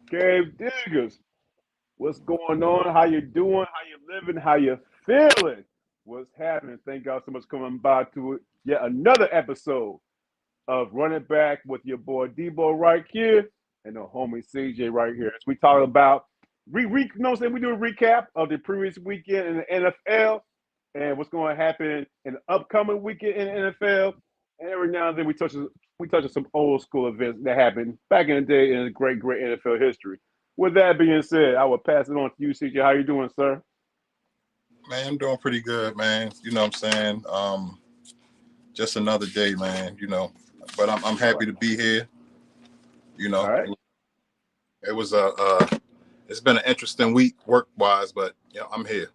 Cave Diggers, what's going on? How you doing? How you living? How you feeling? What's happening? Thank y'all so much for coming by to yet another episode of Running Back with your boy DEBOE right here and the homie CJ right here. As we talk about, you know what I'm saying? We do a recap of the previous weekend in the NFL and what's going to happen in the upcoming weekend in the NFL. And every now and then we touch on some old school events that happened back in the day in the great NFL history. With that being said, I will pass it on to you, CJ. How you doing, sir? Man, I'm doing pretty good, man. You know what I'm saying? Just another day, man, But I'm happy to be here. You All know, right. it was it's been an interesting week work-wise, but I'm here.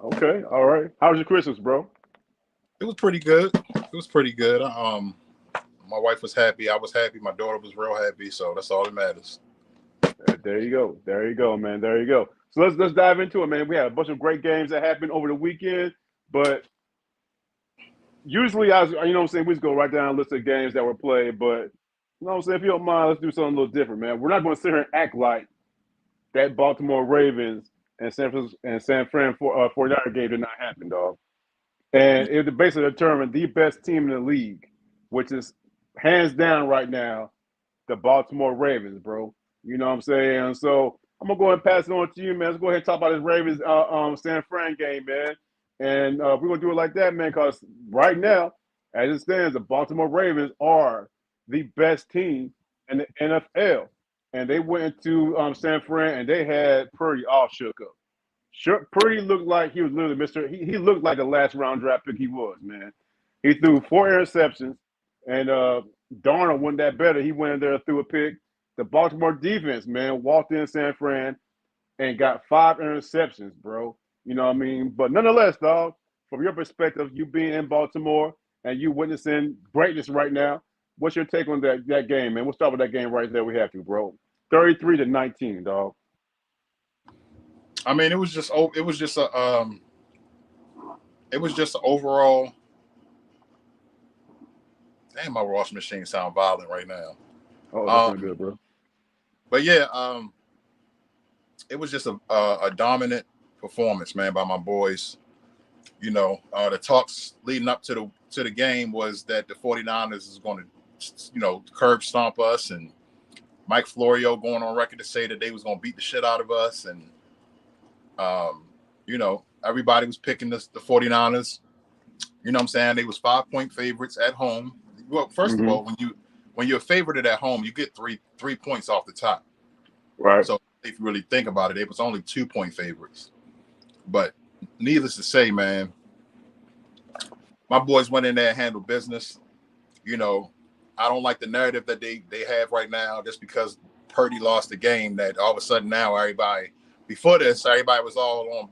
Okay. All right. How was your Christmas, bro? It was pretty good. It was pretty good. My wife was happy. I was happy. My daughter was real happy. So that's all that matters. There you go. There you go, man. There you go. So let's dive into it, man. We had a bunch of great games that happened over the weekend, but usually you know what I'm saying, we just go right down a list of games that were played, but you know what I'm saying, if you don't mind, let's do something a little different, man. We're not going to sit here and act like that Baltimore Ravens and San Fran 49er game did not happen, dog. And it basically determined the best team in the league, which is hands down right now the Baltimore Ravens, bro. You know what I'm saying? So I'm gonna go ahead and pass it on to you, man. Let's go ahead and talk about this Ravens San Fran game, man. And we're gonna do it like that, man, because right now, as it stands, the Baltimore Ravens are the best team in the NFL. And they went into San Fran and they had Purdy all shook up. Purdy looked like he was literally Mr. He looked like the last round draft pick he was, man. He threw 4 interceptions, and Darnold wasn't that better. He went in there and threw a pick. The Baltimore defense, man, walked in San Fran and got 5 interceptions, bro. You know what I mean? But nonetheless, dog, from your perspective, you being in Baltimore and you witnessing greatness right now, what's your take on that game, man? We'll start with that game right there. We have to, bro. 33-19, dog. I mean, it was just an overall. Damn, my washing machine sound violent right now. Oh, that's not Um, good, bro. but yeah, it was just a dominant performance, man, by my boys. The talks leading up to the game was that the 49ers is going to, curb stomp us, and Mike Florio going on record to say that they was going to beat the shit out of us, and everybody was picking the 49ers. You know what I'm saying? They was 5-point favorites at home. Well, first of Mm-hmm. all, when you're favored at home, you get three points off the top. Right. So if you really think about it, it was only 2-point favorites. But needless to say, man, my boys went in there and handled business. I don't like the narrative that they have right now just because Purdy lost the game, that all of a sudden now before this, everybody was all on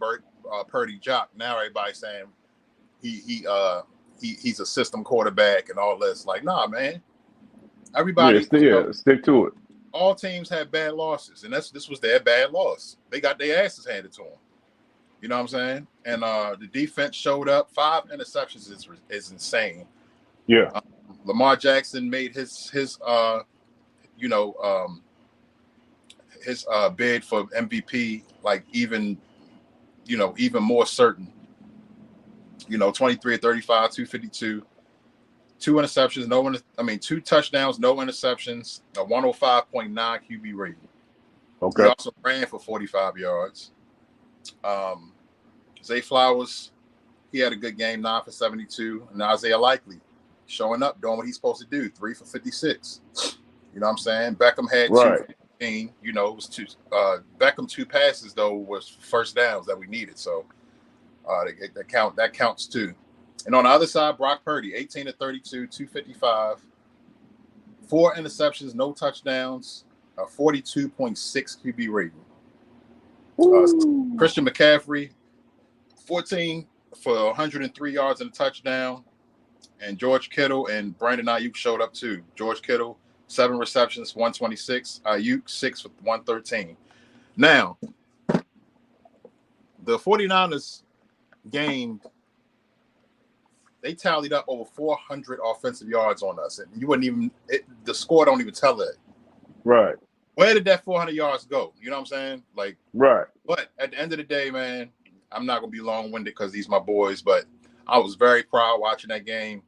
Purdy jock. Now everybody's saying he's a system quarterback and all this. Like, nah, man. Yeah, Everybody, stick to it. all teams have bad losses, and this was their bad loss. They got their asses handed to them. You know what I'm saying? And the defense showed up. 5 interceptions is insane. Yeah. Lamar Jackson made his bid for MVP like even more certain. 23 35, 252, 2 interceptions, 2 touchdowns, no interceptions, a 105.9 QB rating. He Okay. also ran for 45 yards. Zay Flowers, he had a good game, 9 for 72. And Isaiah Likely showing up, doing what he's supposed to do, 3 for 56. You know what I'm saying? Beckham had 2 Right. for 15. It was 2. Beckham 2 passes though was first downs that we needed, so that counts too. And on the other side, Brock Purdy, 18 to 32, 255, 4 interceptions, no touchdowns, a 42.6 QB rating. Christian McCaffrey, 14 for 103 yards and a touchdown. And George Kittle and Brandon Ayuk showed up too. George Kittle, 7 receptions, 126. Ayuk, 6 for 113. Now, the 49ers game, they tallied up over 400 offensive yards on us. And you wouldn't even, the score don't even tell that. Right. where did that 400 yards go? You know what I'm saying? Like, Right. but at the end of the day, man, I'm not gonna be long-winded because these are my boys, but I was very proud watching that game.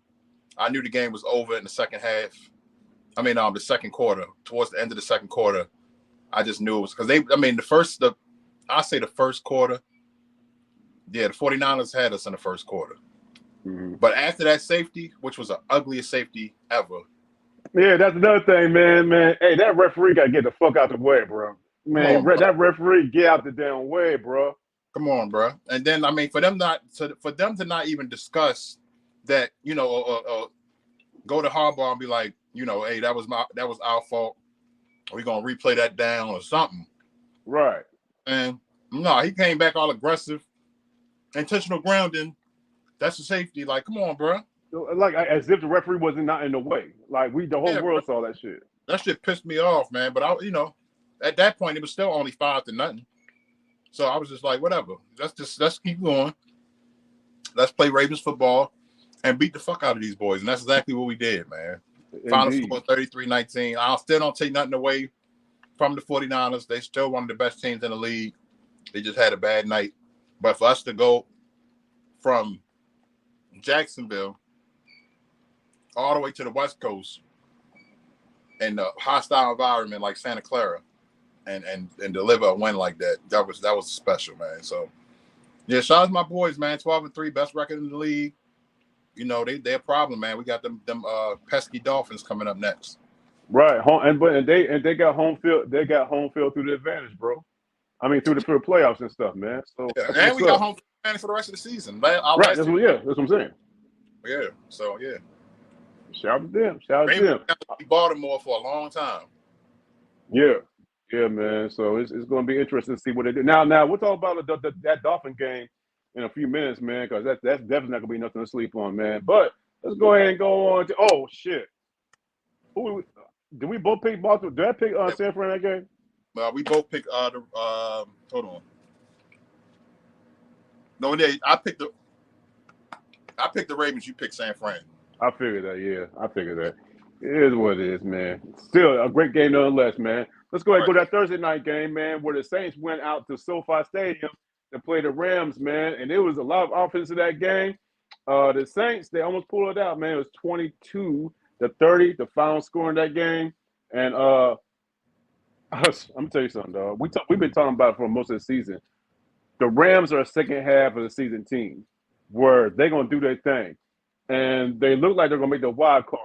I knew the game was over in the second half. I mean, the second quarter, towards the end of the second quarter, I just knew it was because I say the first quarter, yeah, the 49ers had us in the first quarter. Mm-hmm. But after that safety, which was the ugliest safety ever. Yeah, that's another thing, man. Hey, that referee got to get the fuck out the way, bro. Come Man, on, bro. that referee get out the damn way, bro. Come on, bro. And then, I mean, for them to not even discuss that, go to Harbaugh and be like, hey, that was our fault. We're gonna replay that down or something. Right. And no, he came back all aggressive, intentional grounding. That's a safety. Like, come on, bro. Like as if the referee wasn't not in the way. Like the whole world saw that shit. That shit pissed me off, man. But at that point it was still only 5-0. So I was just like, whatever. Let's keep going. Let's play Ravens football and beat the fuck out of these boys. And that's exactly what we did, man. Final score 33-19. I still don't take nothing away from the 49ers. They still one of the best teams in the league. They just had a bad night. But for us to go from Jacksonville all the way to the West Coast in a hostile environment like Santa Clara and deliver a win like that was special, man. So yeah, shout out to my boys, man. 12-3, best record in the league. They're a problem, man. We got them pesky Dolphins coming up next. Right. They got home field. They got home field through the advantage, bro. I mean, through the playoffs and stuff, man. So yeah, and we got home field advantage for the rest of the season. Right. That's what I'm saying. Yeah. So yeah. Shout out to them. Shout out to them. Baltimore for a long time. Yeah. Yeah, man. So it's going to be interesting to see what they do. Now we'll talk about that Dolphin game in a few minutes, man, because that's definitely not going to be nothing to sleep on, man. But let's go ahead and go on to shit. Did we both pick Baltimore? Did I pick San Fran that game? We both picked hold on. No, I picked the Ravens. You picked San Fran. I figured that. Yeah, I figured that. It is what it is, man. Still a great game nonetheless, man. Let's go ahead and go to that Thursday night game, man, where the Saints went out to SoFi Stadium to play the Rams, man. And it was a lot of offense in that game. The Saints, they almost pulled it out, man. It was 22-30, the final score in that game. And I'm gonna tell you something, dog. We've been talking about it for most of the season. The Rams are a second half of the season team where they're gonna do their thing. And they look like they're gonna make the wild card.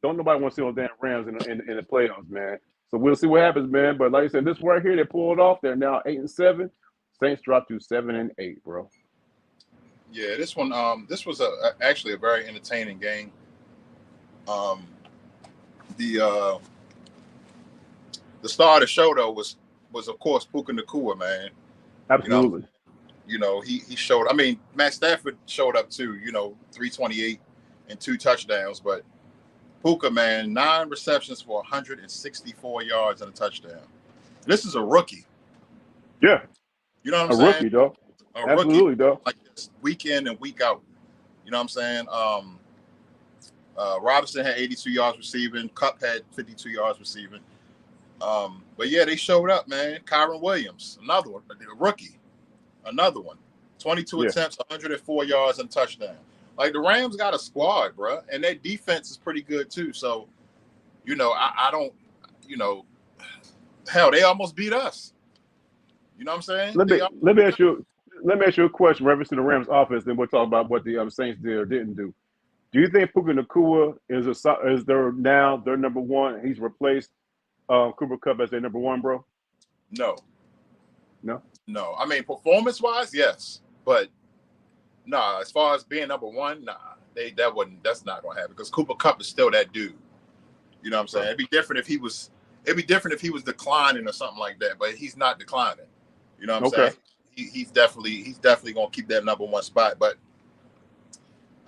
Don't nobody want to see those damn Rams in the playoffs, man. So we'll see what happens, man. But like I said, this right here, they pulled off. They're now 8-7. Saints dropped to 7-8, bro. Yeah, this one. This was actually a very entertaining game. The star of the show though was of course Puka Nacua, man. Absolutely. He showed. I mean, Matt Stafford showed up too. 328 and 2 touchdowns, but Puka, man, 9 receptions for 164 yards and a touchdown. This is a rookie. Yeah. You know what I'm saying? Rookie, though. Absolutely, rookie, though. Like this, week in and week out. You know what I'm saying? Robinson had 82 yards receiving. Kupp had 52 yards receiving. But yeah, they showed up, man. Kyron Williams, another one, a rookie, another one. 22 attempts, 104 yards and a touchdown. Like the Rams got a squad, bro, and their defense is pretty good too. So, I don't, hell, they almost beat us. You know what I'm saying? Let me ask you a question reference to the Rams offense, then we'll talk about what the Saints did or didn't do. Do you think Puka Nacua is their number one? He's replaced Cooper Kupp as their number one, bro? No. No. I mean, performance-wise, yes, but nah. As far as being number one, nah. That's not gonna happen because Cooper Kupp is still that dude. You know what I'm saying? It'd be different if he was declining or something like that, but he's not declining. You know what I'm saying? He's definitely gonna keep that number one spot. But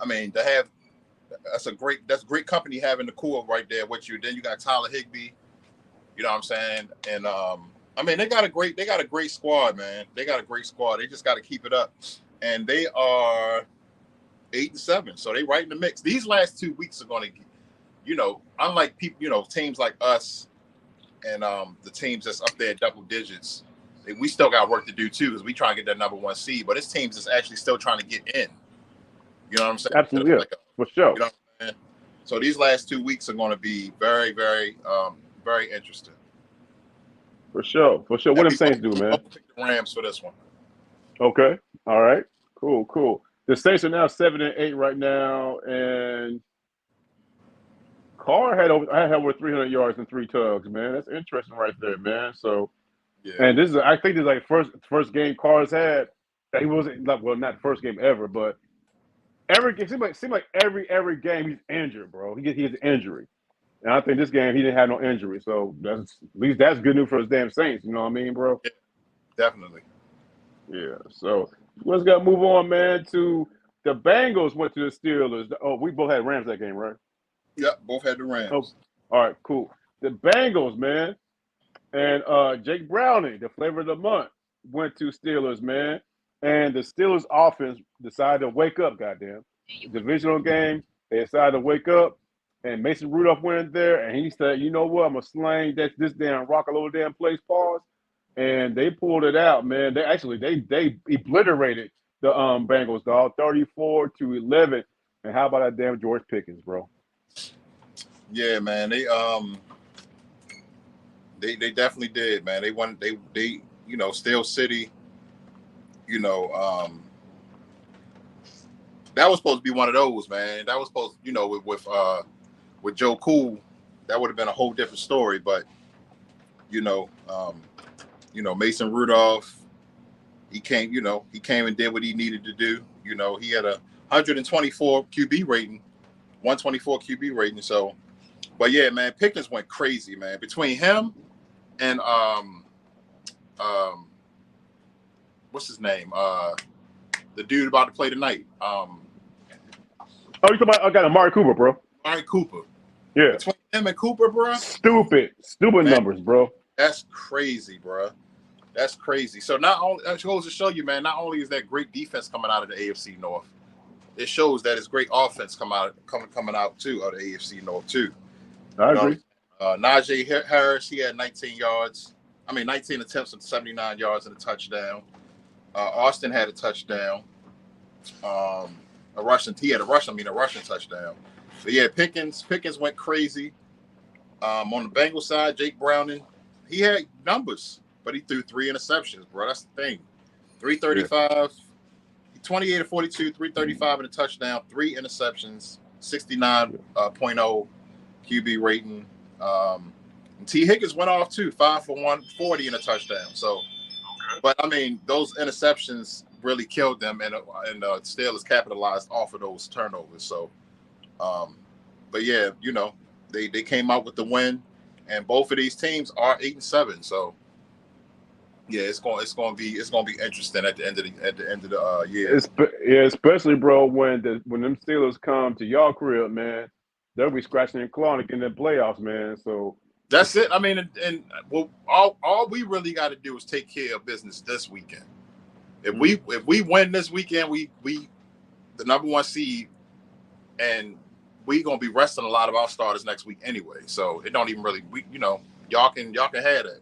I mean, that's great company having the core right there with you. Then you got Tyler Higbee. You know what I'm saying? And I mean, they got a great squad, man. They got a great squad. They just got to keep it up. And they are 8-7, so they right in the mix. These last 2 weeks are going to, unlike people, teams like us and the teams that's up there double digits, we still got work to do too because we try to get that number 1 seed. But it's teams that's actually still trying to get in. You know what I'm saying? Absolutely, yeah, for sure. You know what I'm saying? So these last 2 weeks are going to be very, very, very interesting. For sure. What them Saints do, man? Pick the Rams for this one. Okay. All right. Cool. The Saints are now 7-8 right now, and Carr had over 300 yards and 3 tugs, man. That's interesting right there, man. So, yeah. And I think this is like first game Carr's had that he wasn't not the first game ever, but it seemed like every game he's injured, bro. He has an injury, and I think this game he didn't have no injury, so at least that's good news for his damn Saints. You know what I mean, bro? Yeah, definitely. Yeah. So let's got to move on, man. To the Bengals went to the Steelers. Oh, we both had Rams that game, right? Yep, both had the Rams. Oh, all right, cool. The Bengals, man, and Jake Browning, the flavor of the month, went to Steelers, man. And the Steelers offense decided to wake up, goddamn. Divisional game, they decided to wake up, and Mason Rudolph went in there, and he said, you know what, I'm going to slang this damn rock a little damn place, pause. And they pulled it out, man. They obliterated the Bengals, dog, 34-11. And how about that damn George Pickens, bro? Yeah, man. They definitely did, man. They won. They Steel City. That was supposed to be one of those, man. That was supposed, with Joe Cool, that would have been a whole different story. But Mason Rudolph, he came and did what he needed to do. He had a 124 QB rating, 124 QB rating. So, but yeah, man, Pickens went crazy, man. Between him and what's his name? The dude about to play tonight. You talking about? I got Amari Cooper, bro. Amari Cooper. Yeah. Between him and Cooper, bro. Stupid man, numbers, bro. That's crazy, bro. That's crazy. So not only that goes to show you, man, not only is that great defense coming out of the AFC North, it shows that it's great offense coming out too out of the AFC North too. I agree. Najee Harris, he had 19 attempts and 79 yards and a touchdown. Austin had a touchdown. A rushing touchdown. But yeah, Pickens went crazy. On the Bengals side, Jake Browning, he had numbers, but he threw 3 interceptions, bro. That's the thing. 335, 28 of 42, 335 and a touchdown, 3 interceptions, 69.0 QB rating. And T. Higgins went off too, 5 for 140 and a touchdown. So, but I mean, those interceptions really killed them, and Steelers capitalized off of those turnovers. So, but yeah, they came out with the win, and both of these teams are 8-7. So, yeah, it's going to be interesting at the end of the year. Especially, bro, when them Steelers come to y'all crib, man, they'll be scratching and clawing in the playoffs, man. So that's it. I mean, and all we really got to do is take care of business this weekend. If we win this weekend, we the number 1 seed, and we gonna be resting a lot of our starters next week anyway. So it don't even really y'all can have that.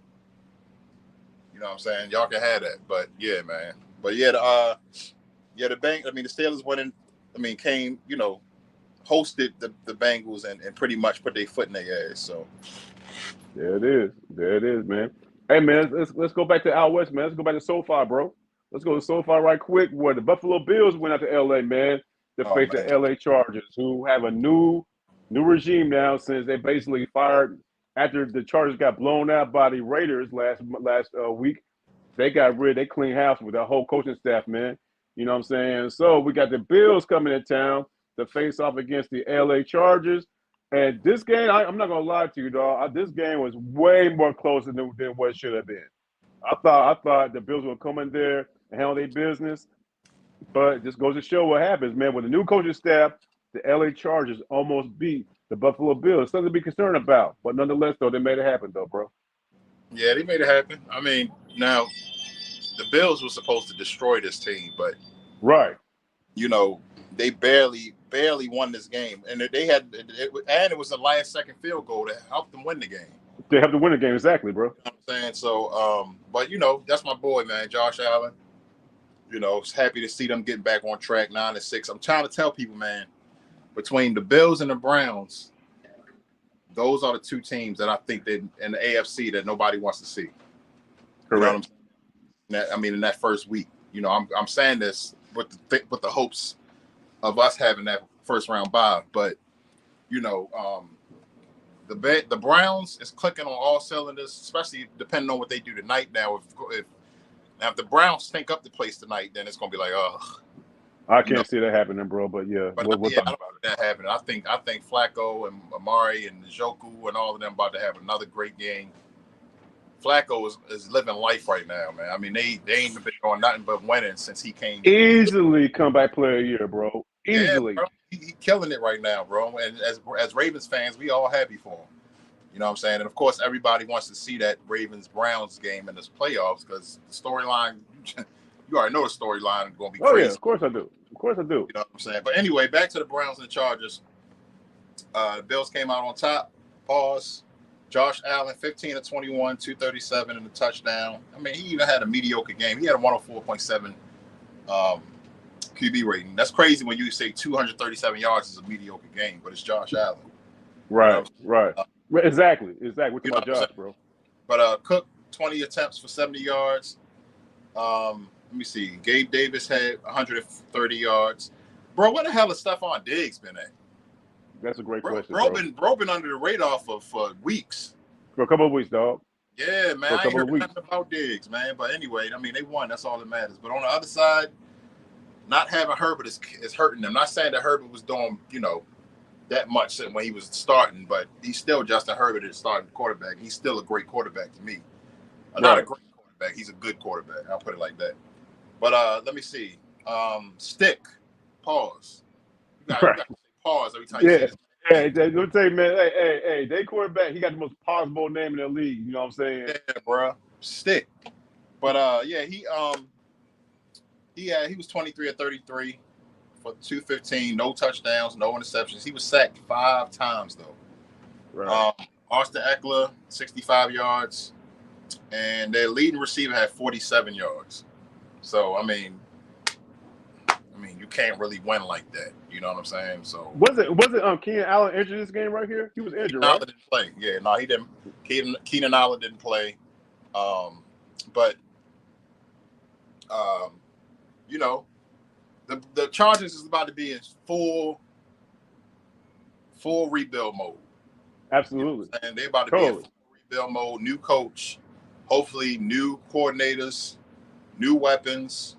You know what I'm saying? Y'all can have that. But yeah, man. But yeah, the Steelers went in. Came hosted the Bengals and pretty much put their foot in their ass. So there it is, man. Hey, man, let's go back to out west, man. Let's go back to SoFi, bro. Let's go to SoFi right quick, where the Buffalo Bills went out to LA, man, to face the LA Chargers, who have a new regime now since they basically fired after the Chargers got blown out by the Raiders last week. They clean house with their whole coaching staff, man. You know what I'm saying? So we got the Bills coming to town to face off against the LA Chargers. And this game, I'm not going to lie to you, dog. This game was way more closer than what it should have been. I thought the Bills would come in there and handle their business. But it just goes to show what happens, man. With the new coaching staff, the LA Chargers almost beat the Buffalo Bills. Something to be concerned about. But nonetheless, though, they made it happen, though, bro. Yeah, they made it happen. I mean, now, the Bills were supposed to destroy this team, but right, they barely won this game, and it was the last second field goal to help them win the game. They have to win the game, exactly, bro. You know what I'm saying? So, but that's my boy, man, Josh Allen. It's happy to see them getting back on track, 9-6. I'm trying to tell people, man, between the Bills and the Browns, those are the two teams that I think that in the AFC that nobody wants to see. Correct. You know what I'm saying? In that first week, I'm saying this with the hopes of us having that first round bye, but the Browns is clicking on all cylinders, especially depending on what they do tonight. Now, if the Browns stink up the place tonight, then it's gonna be like, I can't see that happening, bro. But yeah, but we'll I talk don't about see that happening. I think Flacco and Amari and Njoku and all of them about to have another great game. Flacco is living life right now, man. I mean, they ain't been doing nothing but winning since he came. Easily comeback player of the year, bro. Easily. Yeah, bro. He killing it right now, bro. And as Ravens fans, we all happy for him. You know what I'm saying? And of course, everybody wants to see that Ravens-Browns game in this playoffs because the storyline, you already know the storyline is going to be crazy. Oh, yeah, of course I do. Of course I do. You know what I'm saying? But anyway, back to the Browns and the Chargers. The Bills came out on top. Pause. Josh Allen, 15 of 21, 237 and a touchdown. I mean, he even had a mediocre game. He had a 104.7 QB rating. That's crazy when you say 237 yards is a mediocre game, but it's Josh Allen. Right, right. Exactly. We're talking about Josh, bro. But Cook, 20 attempts for 70 yards. Let me see. Gabe Davis had 130 yards. Bro, what the hell has Stephon Diggs been at? That's a great question, bro. Been under the radar for weeks. For a couple of weeks, dog. Yeah, man. I ain't heard nothing about Diggs, man. But anyway, I mean, they won. That's all that matters. But on the other side, not having Herbert is hurting them. Not saying that Herbert was doing, that much when he was starting, but he's still Justin Herbert is starting quarterback. He's still a great quarterback to me. Not a great quarterback. He's a good quarterback. I'll put it like that. But let me see. Stick. Pause. You got to say pause every time you say this. Yeah, let me tell you, man. Hey, they quarterback. He got the most possible name in the league. You know what I'm saying? Yeah, bro. Stick. But yeah, he was 23 of 33 for 215, no touchdowns, no interceptions. He was sacked 5 times though. Right. Austin Eckler, 65 yards, and their leading receiver had 47 yards. So I mean, you can't really win like that. You know what I'm saying? So was it Keenan Allen injured this game right here? He was injured, right? Didn't play. Yeah, no, he didn't. Keenan Allen didn't play. But the Chargers is about to be in full rebuild mode. Absolutely. And they're about to be in full rebuild mode. New coach, hopefully new coordinators, new weapons.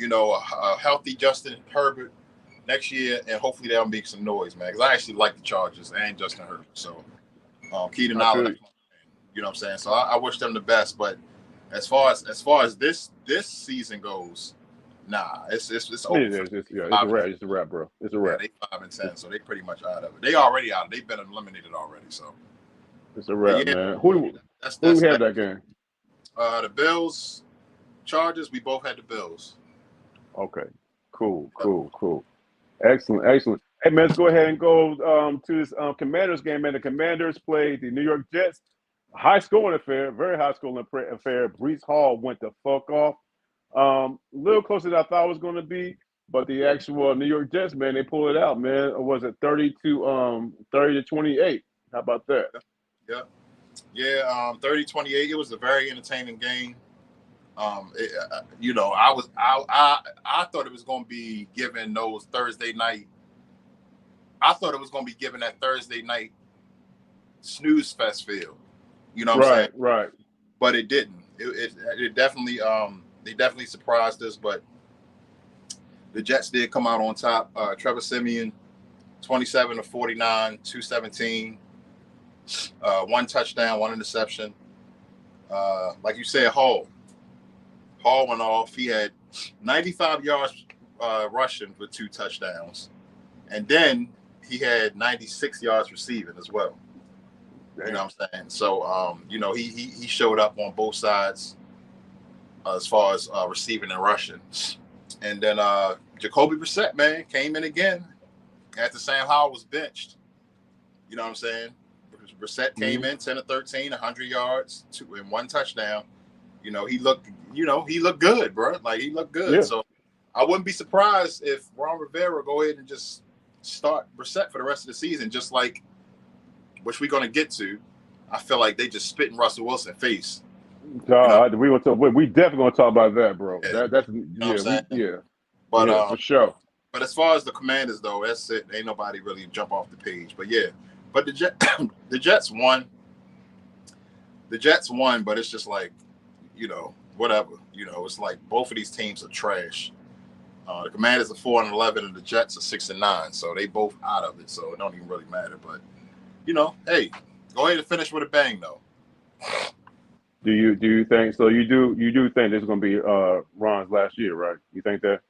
A healthy Justin Herbert next year, and hopefully they'll make some noise, man. Because I actually like the Chargers and Justin Herbert. So Keenan Allen, you know what I'm saying? So I wish them the best. But as far as this season goes, nah, it's over. It's a wrap, bro. It's a wrap. Yeah, they 5-10, so they pretty much out of it. They already out. They've been eliminated already. So it's a wrap, man. Who do we have that game? The Bills, Chargers. We both had the Bills. Okay, cool. Excellent. Hey, man, let's go ahead and go to this Commanders game, man. The Commanders played the New York Jets. High-scoring affair, very high-scoring affair. Breece Hall went the fuck off. A little closer than I thought it was going to be, but the actual New York Jets, man, they pulled it out, man. Or was it 30 to 28? How about that? Yeah, 30-28. It was a very entertaining game. I thought it was going to be given those Thursday night. I thought it was going to be given that Thursday night snooze fest feel. You know what I'm saying? Right. But it didn't. It definitely they definitely surprised us, but the Jets did come out on top. Trevor Siemian, 27 of 49, 217, 1 touchdown, 1 interception. Like you said, Hall went off. He had 95 yards rushing with 2 touchdowns. And then he had 96 yards receiving as well. Damn. You know what I'm saying? So, he showed up on both sides as far as receiving and rushing. And then Jacoby Brissett, man, came in again after Sam Howell was benched. You know what I'm saying? Brissett came in 10 of 13, 100 yards, and 1 touchdown. He looked good, bro. Like, he looked good. Yeah. So I wouldn't be surprised if Ron Rivera go ahead and just start Brissett for the rest of the season, just like, which we're going to get to. I feel like they just spit in Russell Wilson's face. We definitely gonna talk about that, bro. Yeah. That's But for sure. But as far as the Commanders, though, that's it. Ain't nobody really jump off the page. But yeah, but the Jets won. The Jets won, but it's just like, whatever. It's like both of these teams are trash. The Commanders are 4-11, and the Jets are 6-9. So they both out of it. So it don't even really matter. But hey, go ahead and finish with a bang, though. Do you think so? You do think this is gonna be Ron's last year, right? You think that?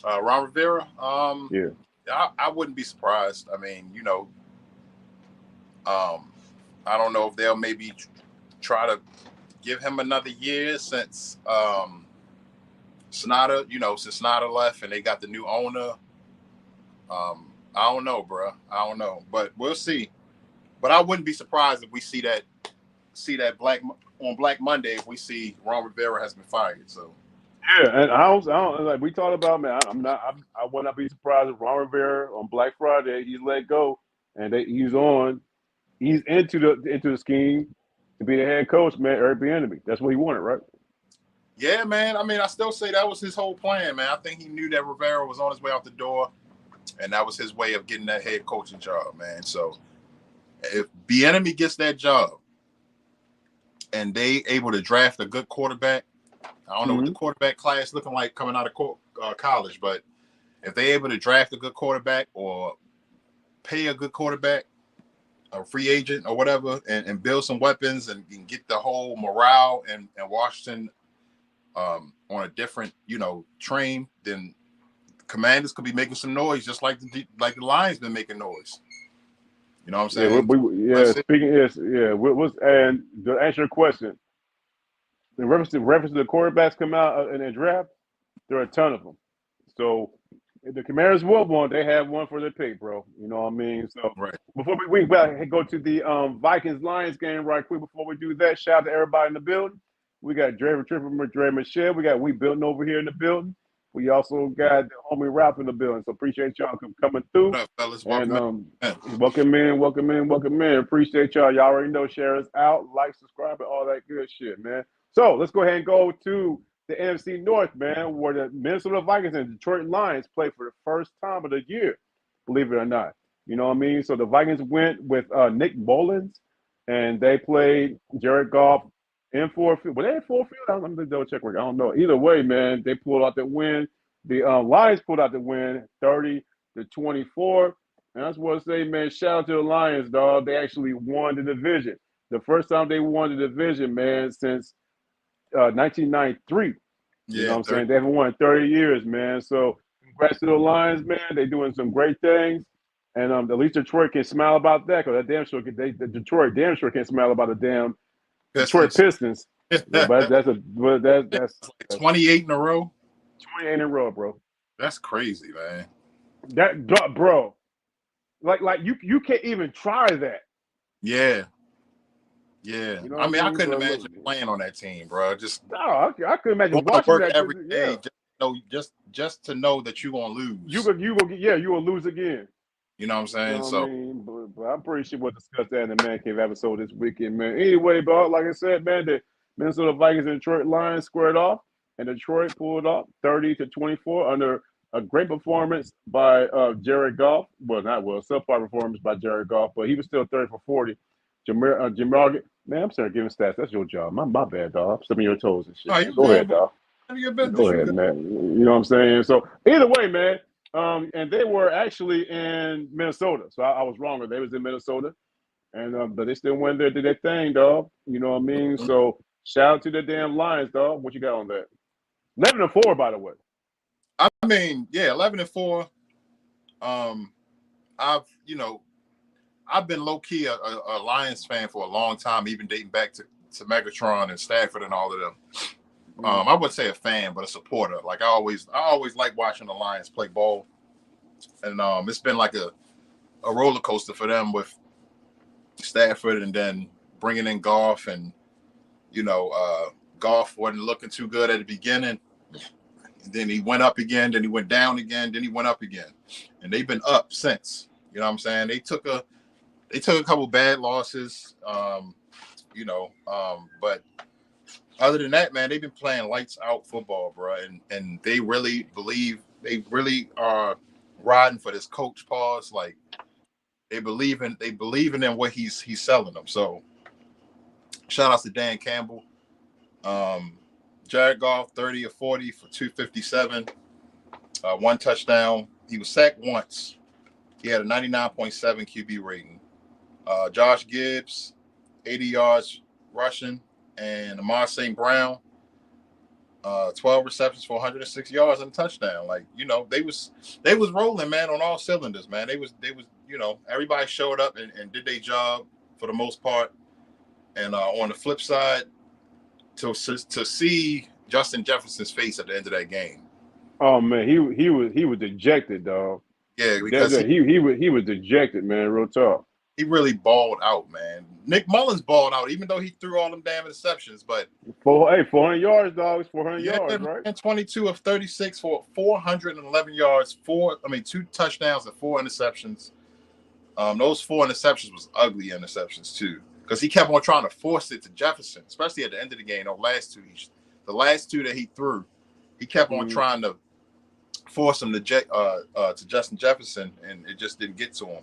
Ron Rivera, yeah, I wouldn't be surprised. I mean, I don't know if they'll maybe try to give him another year since Sonata, since Sonata left and they got the new owner. I don't know, bro. I don't know, but we'll see. But I wouldn't be surprised if we see that on Black Monday if we see Ron Rivera has been fired. So. Yeah, and I don't like we talked about, man. I would not be surprised if Ron Rivera on Black Friday he's let go and he's into the scheme to be the head coach, man. Eric Bieniemy. That's what he wanted, right? Yeah, man. I mean, I still say that was his whole plan, man. I think he knew that Rivera was on his way out the door, and that was his way of getting that head coaching job, man. So if Bieniemy gets that job and they able to draft a good quarterback. I don't know what the quarterback class looking like coming out of college, but if they're able to draft a good quarterback or pay a good quarterback, a free agent or whatever, and build some weapons and get the whole morale and Washington on a different, train, then Commanders could be making some noise just like the Lions been making noise. You know what I'm saying? And to answer your question, in reference to the quarterbacks come out in the draft, there are a ton of them. So if the Commanders want one, they have one for their pick, bro. You know what I mean? So right. Before we go to the Vikings-Lions game right quick, before we do that, shout out to everybody in the building. We got Dre Michelle. We got We Building over here in the building. We also got the homie Ralph in the building. So appreciate y'all coming through. What up, fellas? Welcome in. Appreciate y'all. Y'all already know, share us out, like, subscribe, and all that good shit, man. So let's go ahead and go to the NFC North, man, where the Minnesota Vikings and Detroit Lions play for the first time of the year, believe it or not. You know what I mean? So the Vikings went with Nick Mullins, and they played Jared Goff in Ford Field. Were they in Ford Field? I'm going to double check. I don't know. Either way, man, they pulled out the win. The Lions pulled out the win 30-24. And I just want to say, man, shout out to the Lions, dog. They actually won the division. The first time they won the division, man, since 1993. You know what I'm saying? They haven't won in 30 years, man. So congrats to the Lions, man. They're doing some great things. And at least Detroit can smile about that, because Detroit damn sure can't smile about the damn Detroit Pistons. Yeah, but that's 28 in a row. 28 in a row, bro. That's crazy, man. Bro. Like you can't even try that. Yeah. You know I mean, I couldn't imagine playing on that team, bro. I couldn't imagine watching that every day. Just to know that you're gonna lose. You will lose again. You know what I'm saying? You know what I mean? But I'm pretty sure we'll discuss that in the Mancave episode this weekend, man. Anyway, bro, like I said, man, the Minnesota Vikings and Detroit Lions squared off, and Detroit pulled off 30-24 under a great performance by Jared Goff. Subpar performance by Jared Goff, but he was still 30 for 40. Jamar, man, I'm starting giving stats. That's your job. My bad, dog. I'm stepping your toes and shit. Go ahead, dog. Go ahead, man. You know what I'm saying? So either way, man. And they were actually in Minnesota, so I was wrong. They was in Minnesota, and but they still went there, did their thing, dog. You know what I mean? So shout out to the damn Lions, dog. What you got on that? 11-4, by the way. I mean, yeah, 11-4. I've been low key a Lions fan for a long time, even dating back to Megatron and Stafford and all of them. I wouldn't say a fan, but a supporter. Like I always like watching the Lions play ball, and it's been like a roller coaster for them with Stafford, and then bringing in Goff, and Goff wasn't looking too good at the beginning. And then he went up again, then he went down again, then he went up again, and they've been up since. You know what I'm saying? They took a couple bad losses, but other than that, man, they've been playing lights out football, bro, and they really are riding for this coach pause. Like they believe in what he's selling them. So shout out to Dan Campbell. Jared Goff, 30 of 40 for 257, one touchdown. He was sacked once. He had a 99.7 QB rating. Josh Gibbs, 80 yards rushing, and Amar St. Brown, 12 receptions for 106 yards and a touchdown. Like, they was rolling, man, on all cylinders, man. They was everybody showed up and did their job for the most part. And on the flip side, to see Justin Jefferson's face at the end of that game. Oh man, he was dejected, dog. Yeah, because he was dejected, man. Real talk. He really balled out, man. Nick Mullins balled out, even though he threw all them damn interceptions. But 400 yards, dog. 400 yards, right? And 22 of 36 for 411 yards, 2 touchdowns and 4 interceptions. Those 4 interceptions was ugly interceptions too, because he kept on trying to force it to Jefferson, especially at the end of the game. The last two that he threw, he kept on trying to force him to Justin Jefferson, and it just didn't get to him.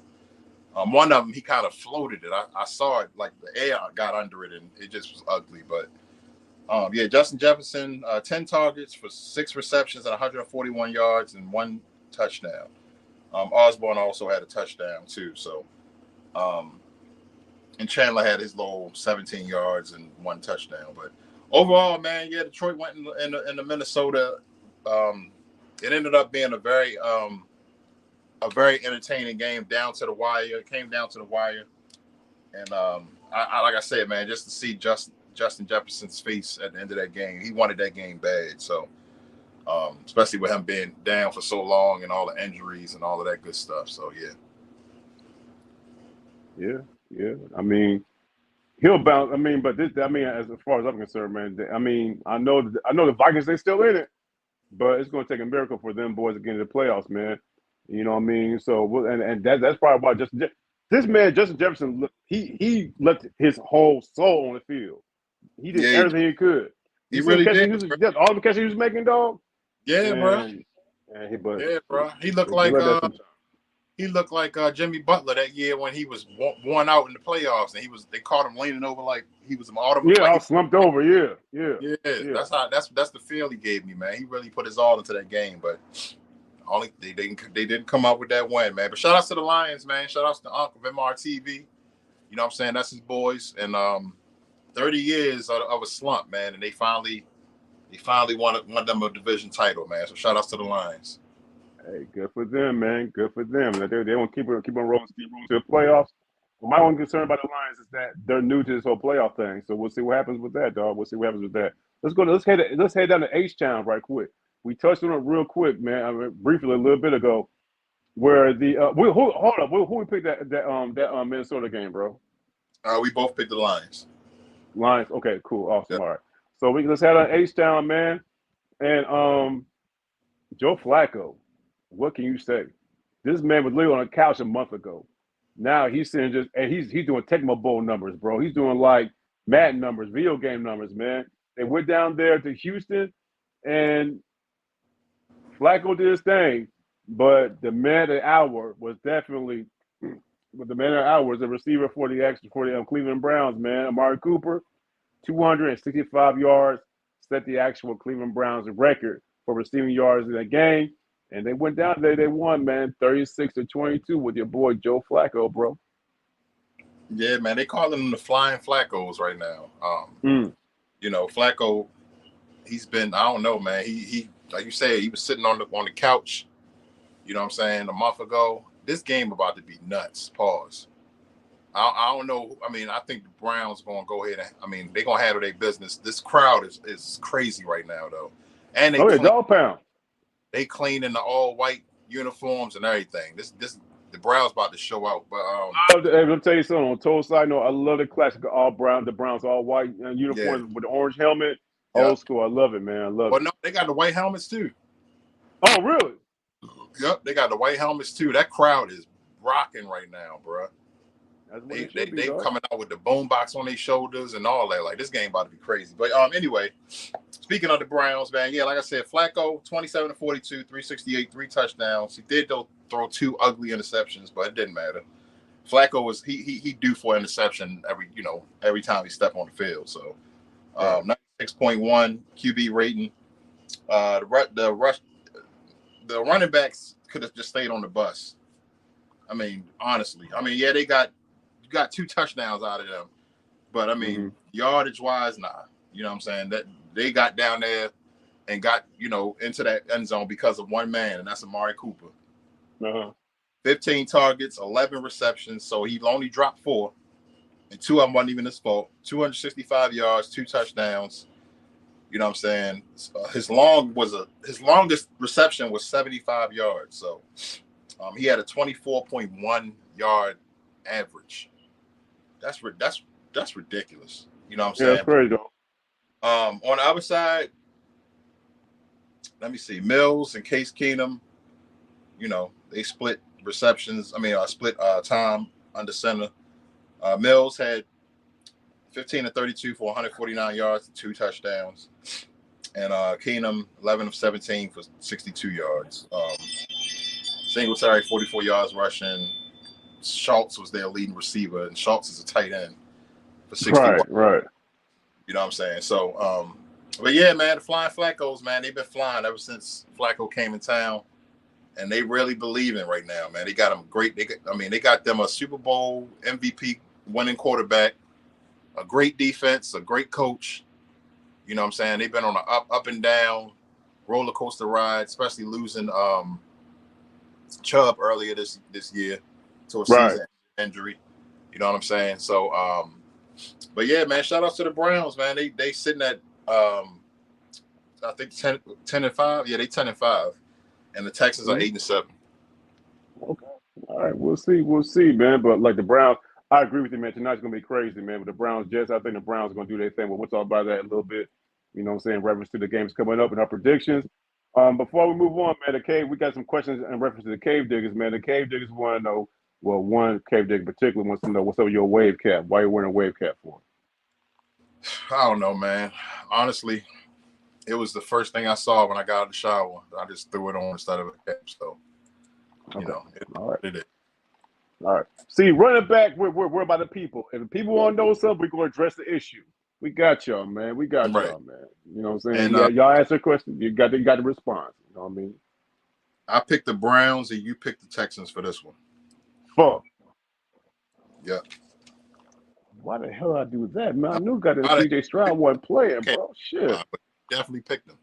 One of them, he kind of floated it. I saw it, like the air got under it, and it just was ugly. But Justin Jefferson, 10 targets for 6 receptions and 141 yards and 1 touchdown. Osborne also had a touchdown too. So, and Chandler had his little 17 yards and 1 touchdown. But overall, man, Detroit went in the Minnesota. It ended up being a very entertaining game down to the wire. It came down to the wire, and I like I said, man, just to see Justin Jefferson's face at the end of that game, he wanted that game bad. So, especially with him being down for so long and all the injuries and all of that good stuff. So yeah. I mean, he'll bounce. I mean, but as far as I'm concerned, man, I know the Vikings, they still in it, but it's going to take a miracle for them boys to get into the playoffs, man. You know what I mean? So, and that's probably why Justin Jefferson, he left his whole soul on the field. He did everything he could. He really did. All the catches he was making, dog. Yeah, bro. Bro. He looked like Jimmy Butler that year when he was worn out in the playoffs, and they caught him leaning over like he was an automobile. Yeah, slumped over. Yeah. That's the feel he gave me, man. He really put his all into that game, but they didn't come out with that win, man. But shout out to the Lions, man. Shout out to Uncle MRTV. You know what I'm saying? That's his boys, and 30 years of a slump, man, and they finally won them a division title, man. So shout out to the Lions. Hey, good for them, man. Good for them. They want to keep on rolling to the playoffs. Well, my one concern about the Lions is that they're new to this whole playoff thing. So we'll see what happens with that, dog. Let's head down to H-Town right quick. We touched on it real quick, man. Briefly a little bit ago, where who we picked that Minnesota game, bro? We both picked the Lions. Lions. Okay, cool, awesome. Yep. All right. So let's head on H-Town, man. And Joe Flacco. What can you say? This man was literally on a couch a month ago. Now he's sitting he's doing Tecmo Bowl numbers, bro. He's doing like Madden numbers, video game numbers, man. They went down there to Houston, and Flacco did his thing, but the man of the hour was definitely the receiver for the Cleveland Browns, man. Amari Cooper, 265 yards, set the actual Cleveland Browns record for receiving yards in that game. And they went down there. They won, man, 36-22 with your boy Joe Flacco, bro. Yeah, man, they calling them the Flying Flaccos right now. Flacco, he's been, I don't know, man. He like you said, he was sitting on the couch. You know what I'm saying? A month ago. This game about to be nuts. Pause. I don't know. I mean, I think the Browns going to go ahead and, they're going to handle their business. This crowd is crazy right now, though. And dog pound. They clean in the all white uniforms and everything. This the Browns about to show out. But Hey, let me tell you something. On total side note, I love the classic all brown. The Browns all white yeah, uniforms with the orange helmet. yeah. Old school. I love it, man. I love Well, it. no, they got the white helmets too. Oh, really? Yep, they got the white helmets too. That crowd is rocking right now, bro. That's what it should be, They dog. coming out with the boom box on their shoulders and all that. Like, this game about to be crazy. But anyway, speaking of the Browns, man, yeah, like I said, Flacco 27 to 42, 368, 3 touchdowns. He did throw 2 ugly interceptions, but it didn't matter. Flacco was he due for interception every time he stepped on the field. So 96.1 QB rating. The running backs could have just stayed on the bus. I mean, honestly. I mean, yeah, you got 2 touchdowns out of them. But I mean, yardage wise, nah. You know what I'm saying? That they got down there and got, into that end zone because of one man, and that's Amari Cooper. 15 targets, 11 receptions, so he only dropped 4, and 2 of them wasn't even his fault. 265 yards, 2 touchdowns. You know what I'm saying? His longest reception was 75 yards. So he had a 24.1 yard average. That's ridiculous. You know what I'm saying? That's crazy, though. On the other side, let me see. Mills and Case Keenum, they split receptions. Split time under center. Mills had 15 to 32 for 149 yards and 2 touchdowns. And Keenum, 11 of 17 for 62 yards. Singletary, 44 yards rushing. Schultz was their leading receiver, and Schultz is a tight end for 61. Right. You know what I'm saying? So, but yeah, man, the Flying Flaccos, man, they've been flying ever since Flacco came in town, and they really believe in right now, man. They got them great. They got them a Super Bowl MVP winning quarterback, a great defense, a great coach. You know what I'm saying? They've been on an up and down roller coaster ride, especially losing Chubb earlier this year to a season injury. You know what I'm saying? So, but yeah, man, shout out to the Browns, man. They sitting at I think 10 and 5. Yeah, they 10 and 5, and the Texans are 8 and 7. Okay. All right, we'll see, man. But like the Browns, I agree with you, man. Tonight's gonna be crazy, man. With the Browns Jets, I think the Browns are gonna do their thing. But we'll talk about that a little bit. You know what I'm saying? In reference to the games coming up and our predictions. Before we move on, man, we got some questions in reference to the Cave Diggers, man. The Cave Diggers want to know, well, one Cave Digger in particular wants to know what's up with your wave cap. Why you wearing a wave cap for? I don't know, man. Honestly, it was the first thing I saw when I got out of the shower. I just threw it on instead of a cap. So, All right. It is. All right. See, running back, we're about the people. If the people want to know something, we're going to address the issue. We got y'all, man. Y'all, man. You know what I'm saying? And, y'all answer a question. You got the response. You know what I mean? I picked the Browns, and you picked the Texans for this one. Fuck. Yeah. Why the hell I do that, man? I knew got that CJ Stroud wasn't playing, bro. Shit. Definitely picked them.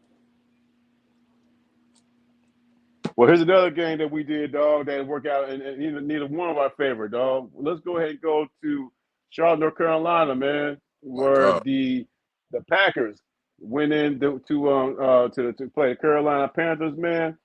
Well, here's another game that we did, dog, that worked out, and neither one of our favorite, dog. Let's go ahead and go to Charlotte, North Carolina, man, where the Packers went in to play the Carolina Panthers, man.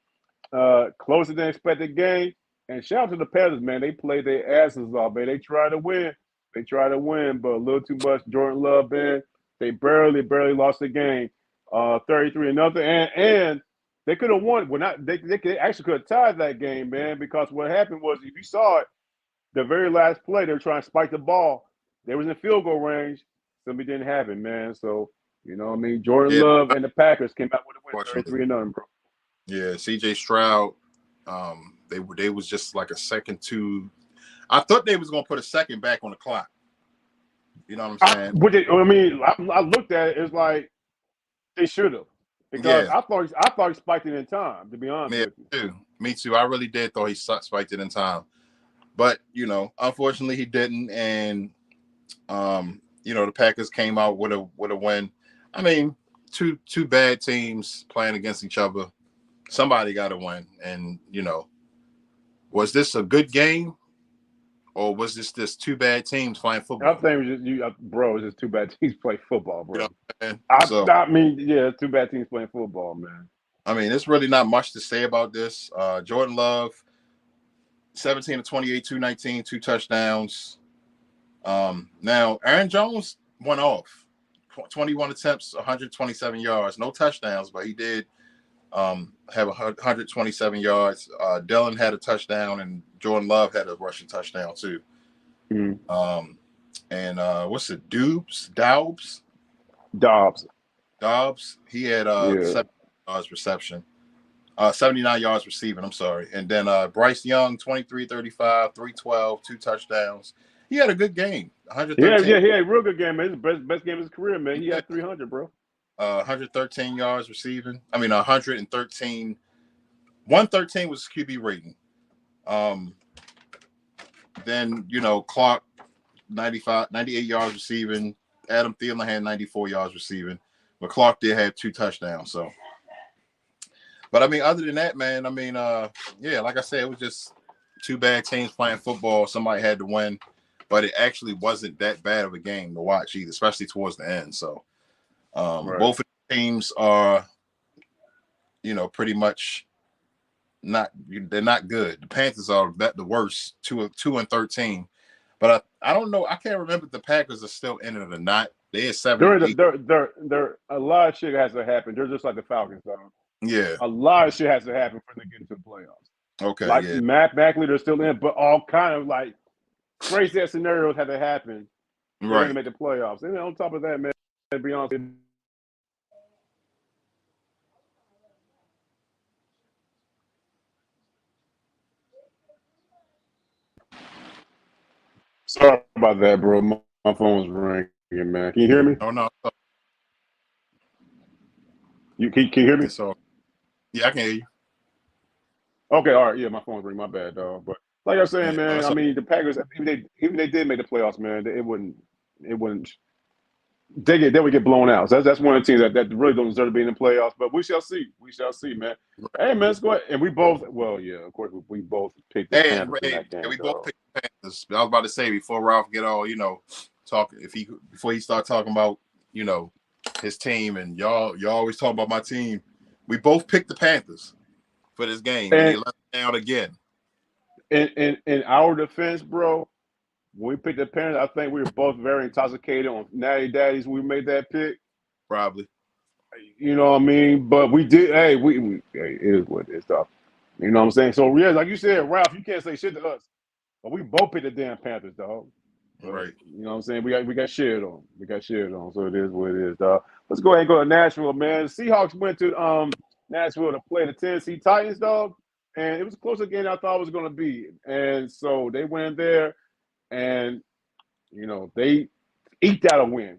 Closer than expected game. And shout out to the Panthers, man. They played their asses off, man. They tried to win. But a little too much Jordan Love, man. They barely lost the game. 33-0. And they could have won. Well, they actually could have tied that game, man, because what happened was, if you saw it, the very last play, they were trying to spike the ball. They was in field goal range. Something didn't happen, man. So, you know what I mean? Jordan Love and the Packers came out with a win, 33-0, bro. Yeah, CJ Stroud, they was just like a second to. I thought they was gonna put a second back on the clock. You know what I'm saying? I looked at it. It's like they should have, because I thought he spiked it in time. To be honest with you, me too. I really did thought he spiked it in time, but unfortunately he didn't. And the Packers came out with a win. I mean, two bad teams playing against each other. Somebody got to win. And, was this a good game, or was this just two bad teams playing football? I think it was it's just two bad teams playing football, bro. Two bad teams playing football, man. I mean, there's really not much to say about this. Jordan Love, 17 to 28, 219, 2 touchdowns. Now Aaron Jones went off. 21 attempts, 127 yards, no touchdowns, but he did have 127 yards. Dillon had a touchdown, and Jordan Love had a rushing touchdown too. Mm-hmm. And what's it? Dobbs. He had 7 yards reception. 79 yards receiving, I'm sorry. And then Bryce Young, 23, 35, 312, 2 touchdowns. He had a good game. 113. Yeah, he had a real good game, man. His best game of his career, man. He had 300, bro. 113 yards receiving. I mean, 113. 113 was his QB rating. Then, Clark, 98 yards receiving. Adam Thielen had 94 yards receiving. But Clark did have 2 touchdowns, so. But, I mean, other than that, man, I mean, like I said, it was just 2 bad teams playing football. Somebody had to win. But it actually wasn't that bad of a game to watch either, especially towards the end. So, both of the teams are, pretty much they're not good. The Panthers are the worst, 2-13. But I don't know. I can't remember if the Packers are still in it or not. They're 7. They're a lot of shit has to happen. They're just like the Falcons, though. Yeah. A lot of shit has to happen for them to get into the playoffs. Okay. Like yeah. Matt Backley, they're still in, but all kind of like crazy ass scenarios had to happen to make the playoffs. And on top of that, man, to be honest, sorry about that, bro. My phone was ringing, man. Can you hear me? Oh no. You can you hear me? So, yeah, I can hear you. Okay, all right. Yeah, my phone's ringing. My bad, dog. But like I was saying, man, I mean, the Packers, even they did make the playoffs, man, it wouldn't. They would get blown out. So that's one of the teams that really don't deserve to be in the playoffs. But we shall see. We shall see, man. Hey, man, let's go ahead. And we both, of course, we both picked the Panthers in that game. We both picked the Panthers. I was about to say before Ralph get all, talk before he start talking about, his team and y'all always talk about my team. We both picked the Panthers for this game, and they let them down again. In our defense, bro. When we picked the Panthers, I think we were both very intoxicated on Natty Daddies. We made that pick. Probably. You know what I mean? But we did. Hey, it is what it is, though. You know what I'm saying? So, yeah, like you said, Ralph, you can't say shit to us. But we both picked the damn Panthers, dog. Right. You know what I'm saying? We got shared on. So it is what it is, dog. Let's go ahead and go to Nashville, man. The Seahawks went to Nashville to play the Tennessee Titans, dog. And it was a closer game than I thought it was going to be. And so they went in there. And, they eked out a win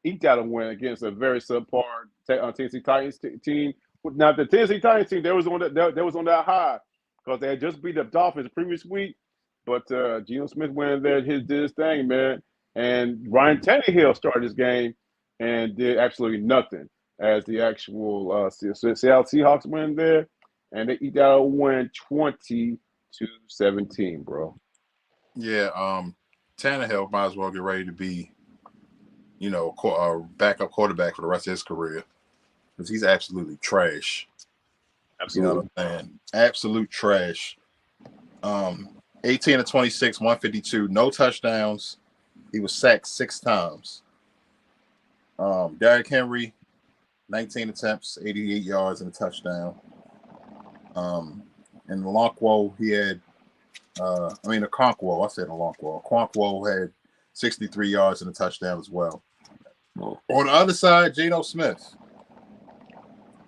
against a very subpar Tennessee Titans team. Now, the Tennessee Titans team, they was on that high because they had just beat the Dolphins the previous week. But Geno Smith went in there and did his thing, man. And Ryan Tannehill started this game and did absolutely nothing as the actual Seattle Seahawks went in there. And they eked out a win 20-17, bro. Yeah, Tannehill might as well get ready to be, a backup quarterback for the rest of his career because he's absolutely trash. Absolutely. You know what I'm saying? Absolute trash. 18 to 26, 152, no touchdowns. He was sacked 6 times. Derrick Henry, 19 attempts, 88 yards and a touchdown. And Okonkwo, he had Okonkwo had 63 yards and a touchdown as well. Oh. On the other side, Geno Smith,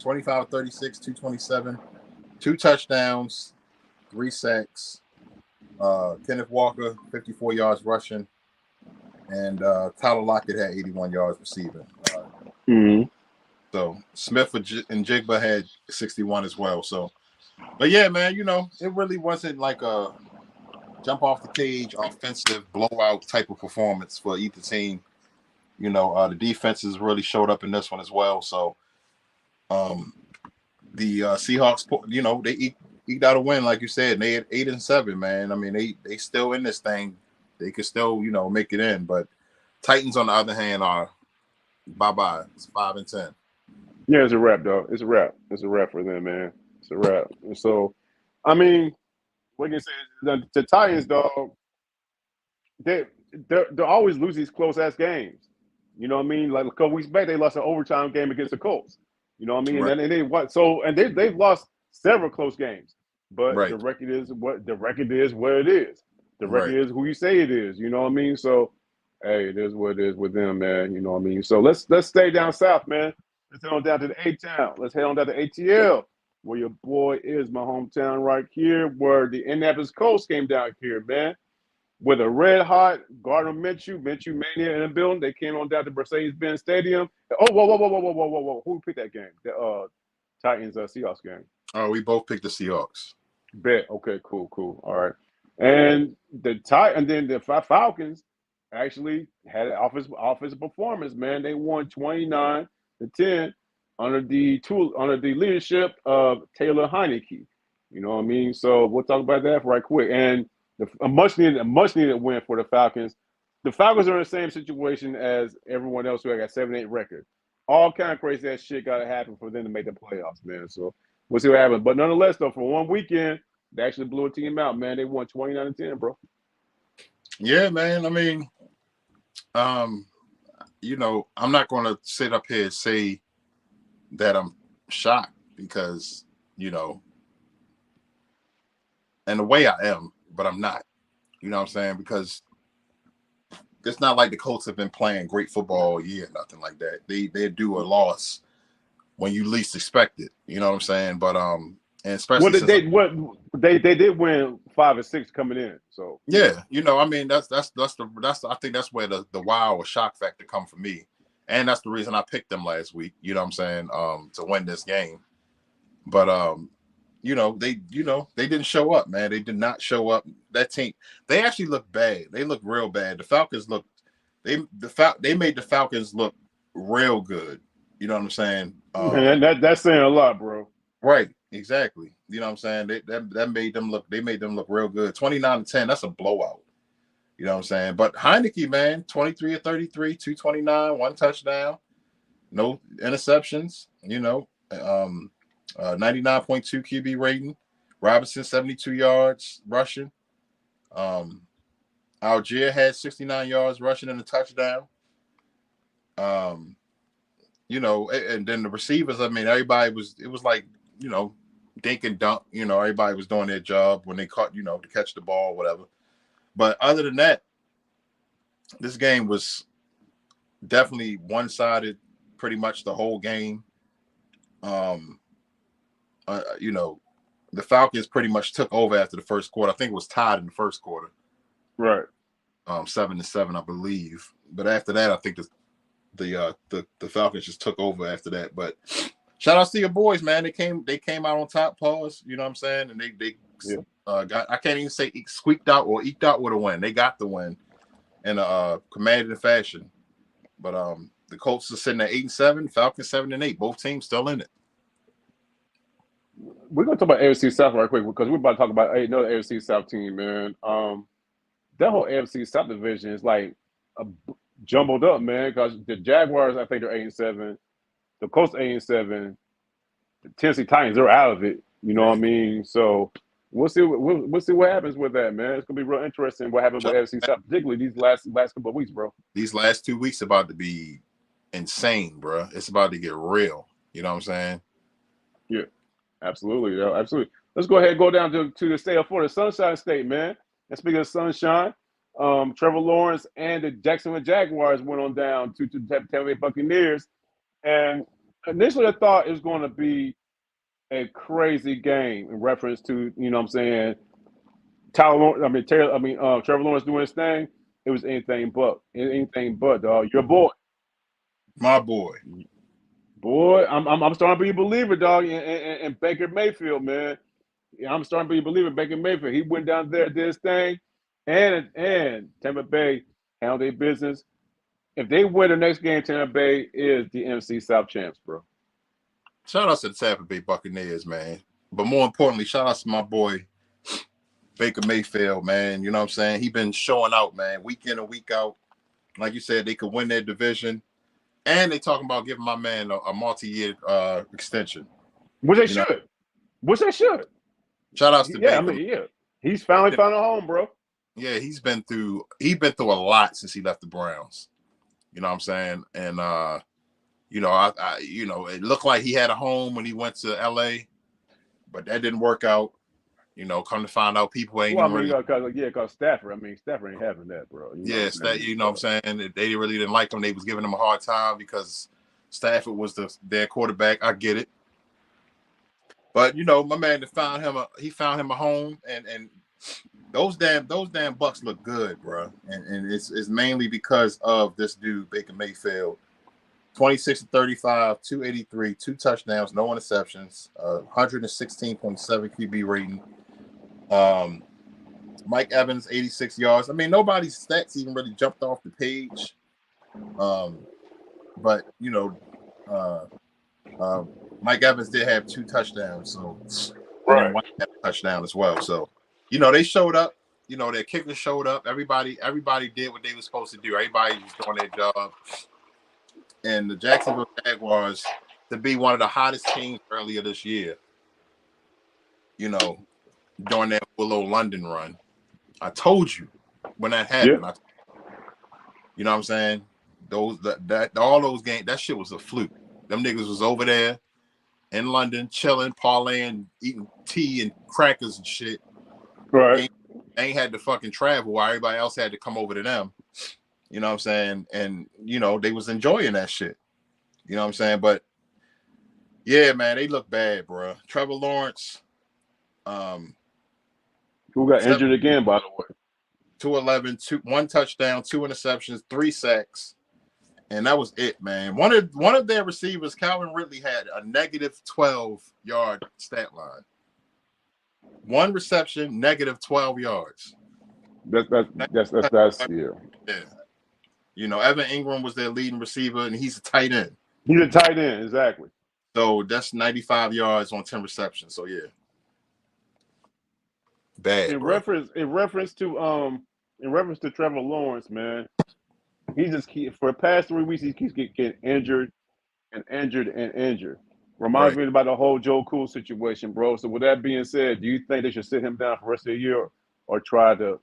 25 36, 227, 2 touchdowns, 3 sacks. Kenneth Walker, 54 yards rushing. And Tyler Lockett had 81 yards receiving. So Smith and Jigba had 61 as well. So, but yeah, man, it really wasn't like a jump off the cage, offensive blowout type of performance for either team. The defenses really showed up in this one as well. So, the Seahawks, they eked out a win, like you said. And they had 8-7, man. I mean, they still in this thing. They could still, make it in. But Titans, on the other hand, are bye-bye. It's 5-10. Yeah, it's a wrap, dog. It's a wrap. It's a wrap for them, man. It's a wrap. And so, I mean, what can you say? The Titans, dog. They they always lose these close ass games. You know what I mean? Like a couple weeks back, they lost an overtime game against the Colts. You know what I mean? Right. And then they what? So and they've lost several close games, but Right. the record is what it is. The record Right. is who you say it is. You know what I mean? So hey, it is what it is with them, man. You know what I mean? So let's stay down south, man. Let's head on down to the A town. Let's head on down to ATL, where your boy is, my hometown right here, where the Indianapolis Colts came down here, man. With a red hot Gardner Minshew Mania in the building. They came on down to Mercedes-Benz Stadium. Oh, whoa. Who picked that game? The Titans Seahawks game. Oh, we both picked the Seahawks. Bet. Okay, cool. All right. And then the Falcons actually had an offensive performance, man. They won 29-10 under the leadership of Taylor Heineke. You know what I mean? So we'll talk about that right quick. And a much needed win for the Falcons. The Falcons are in the same situation as everyone else who got 7-8 record. All kind of crazy ass shit got to happen for them to make the playoffs, man. So we'll see what happens. But nonetheless, though, for one weekend, they actually blew a team out, man. They won 29-10, bro. Yeah, man. I mean, you know, I'm not going to sit up here and say that I'm shocked because, you know, in a way I am, but I'm not. You know what I'm saying? Because it's not like the Colts have been playing great football all year, nothing like that. They do a loss when you least expect it. You know what I'm saying? But and especially they did win 5 and 6 coming in. So yeah, you know, I mean that's I think that's where the wow or shock factor come for me. And that's the reason I picked them last week, you know what I'm saying, to win this game. But you know, they didn't show up, man. They did not show up. That team, they actually look bad. They look real bad. The Falcons look they made the Falcons look real good. You know what I'm saying? And that's saying a lot, bro. Right, exactly. You know what I'm saying? That made them look real good. 29-10, that's a blowout. You know what I'm saying? But Heineke, man, 23 of 33, 229, 1 touchdown, no interceptions, you know. 99.2 QB rating. Robinson 72 yards rushing. Algier had 69 yards rushing and a touchdown. You know, and then the receivers, I mean, it was like, you know, dink and dunk, you know, everybody was doing their job when they caught, you know, to catch the ball, whatever. But other than that, this game was definitely one-sided pretty much the whole game. You know, the Falcons pretty much took over after the first quarter. I think it was tied in the first quarter. Right. 7-7, I believe. But after that, I think the Falcons just took over after that. But shout out to your boys, man. They came out on top, pause. You know what I'm saying? And they got, I can't even say squeaked out or eked out with a win. They got the win in a commanding fashion. But the Colts are sitting at 8-7, Falcons 7-8. Both teams still in it. We're gonna talk about AFC South right quick because we're about to talk about another AFC South team, man. That whole AFC South division is like jumbled up, man. Because the Jaguars, I think they're 8-7. The Colts 8-7. The Tennessee Titans, they're out of it. You know what I mean? So we'll see. We'll see what happens with that, man. It's gonna be real interesting what happens with AFC South, particularly these last couple of weeks, bro. These last 2 weeks about to be insane, bro. It's about to get real. You know what I'm saying? Yeah, absolutely, yo, absolutely. Let's go ahead and go down to the state of Florida, Sunshine State, man. And speaking of sunshine, Trevor Lawrence and the Jacksonville Jaguars went on down to the Tampa Bay Buccaneers. And initially, I thought it was going to be a crazy game in reference to, you know what I'm saying, Trevor Lawrence doing his thing. It was anything but, dog. Your boy. My boy. Boy, I'm starting to be a believer, dog, in Baker Mayfield, man. I'm starting to be a believer in Baker Mayfield. He went down there, did his thing, and Tampa Bay handled their business. If they win the next game, Tampa Bay is the NFC South champs, bro. Shout out to the Tampa Bay Buccaneers, man. But more importantly, shout out to my boy Baker Mayfield, man. You know what I'm saying? He's been showing out, man, week in and week out. Like you said, they could win their division. And they talking about giving my man a multi-year extension. Which they should. Shout outs to Baker. I mean, yeah. He's finally found a home, bro. Yeah, he's been through a lot since he left the Browns. You know what I'm saying? And you know, I you know, it looked like he had a home when he went to LA, but that didn't work out. You know, come to find out, people ain't Well, I even mean, really. because Stafford. I mean, Stafford ain't having that, bro. You know what I'm Yes, that saying? you know what I'm saying. They really didn't like him. They was giving him a hard time because Stafford was their quarterback. I get it, but you know, my man found him a home, and those damn Bucks look good, bro. And it's mainly because of this dude Baker Mayfield. 26 to 35, 283, 2 touchdowns, no interceptions, 116.7 QB rating. Mike Evans, 86 yards. I mean, nobody's stats even really jumped off the page. But you know, Mike Evans did have 2 touchdowns, so and then one touchdown as well. So, you know, they showed up. You know, their kickers showed up. Everybody did what they were supposed to do. Everybody was doing their job. And the Jacksonville Jaguars, to be one of the hottest teams earlier this year, you know, during that Willow London run. I told you when that happened. Yeah. You know what I'm saying? All those games, that shit was a fluke. Them niggas was over there in London, chilling, parlaying, eating tea and crackers and shit. Right. They ain't had to fucking travel while everybody else had to come over to them. You know what I'm saying? And, you know, they was enjoying that shit. You know what I'm saying? But, yeah, man, they look bad, bro. Trevor Lawrence. Who got injured again, by the way? 211, 1 touchdown, 2 interceptions, 3 sacks. And that was it, man. One of their receivers, Calvin Ridley, had a negative 12-yard stat line. 1 reception, negative 12 yards. That's yeah. Yeah. You know, Evan Ingram was their leading receiver, and he's a tight end. He's a tight end, exactly. So that's 95 yards on 10 receptions. So yeah. Bad, In bro. reference to Trevor Lawrence, man, for the past 3 weeks he keeps getting injured and injured and injured. Reminds me about the whole Joe Cool situation, bro. So with that being said, do you think they should sit him down for the rest of the year or try to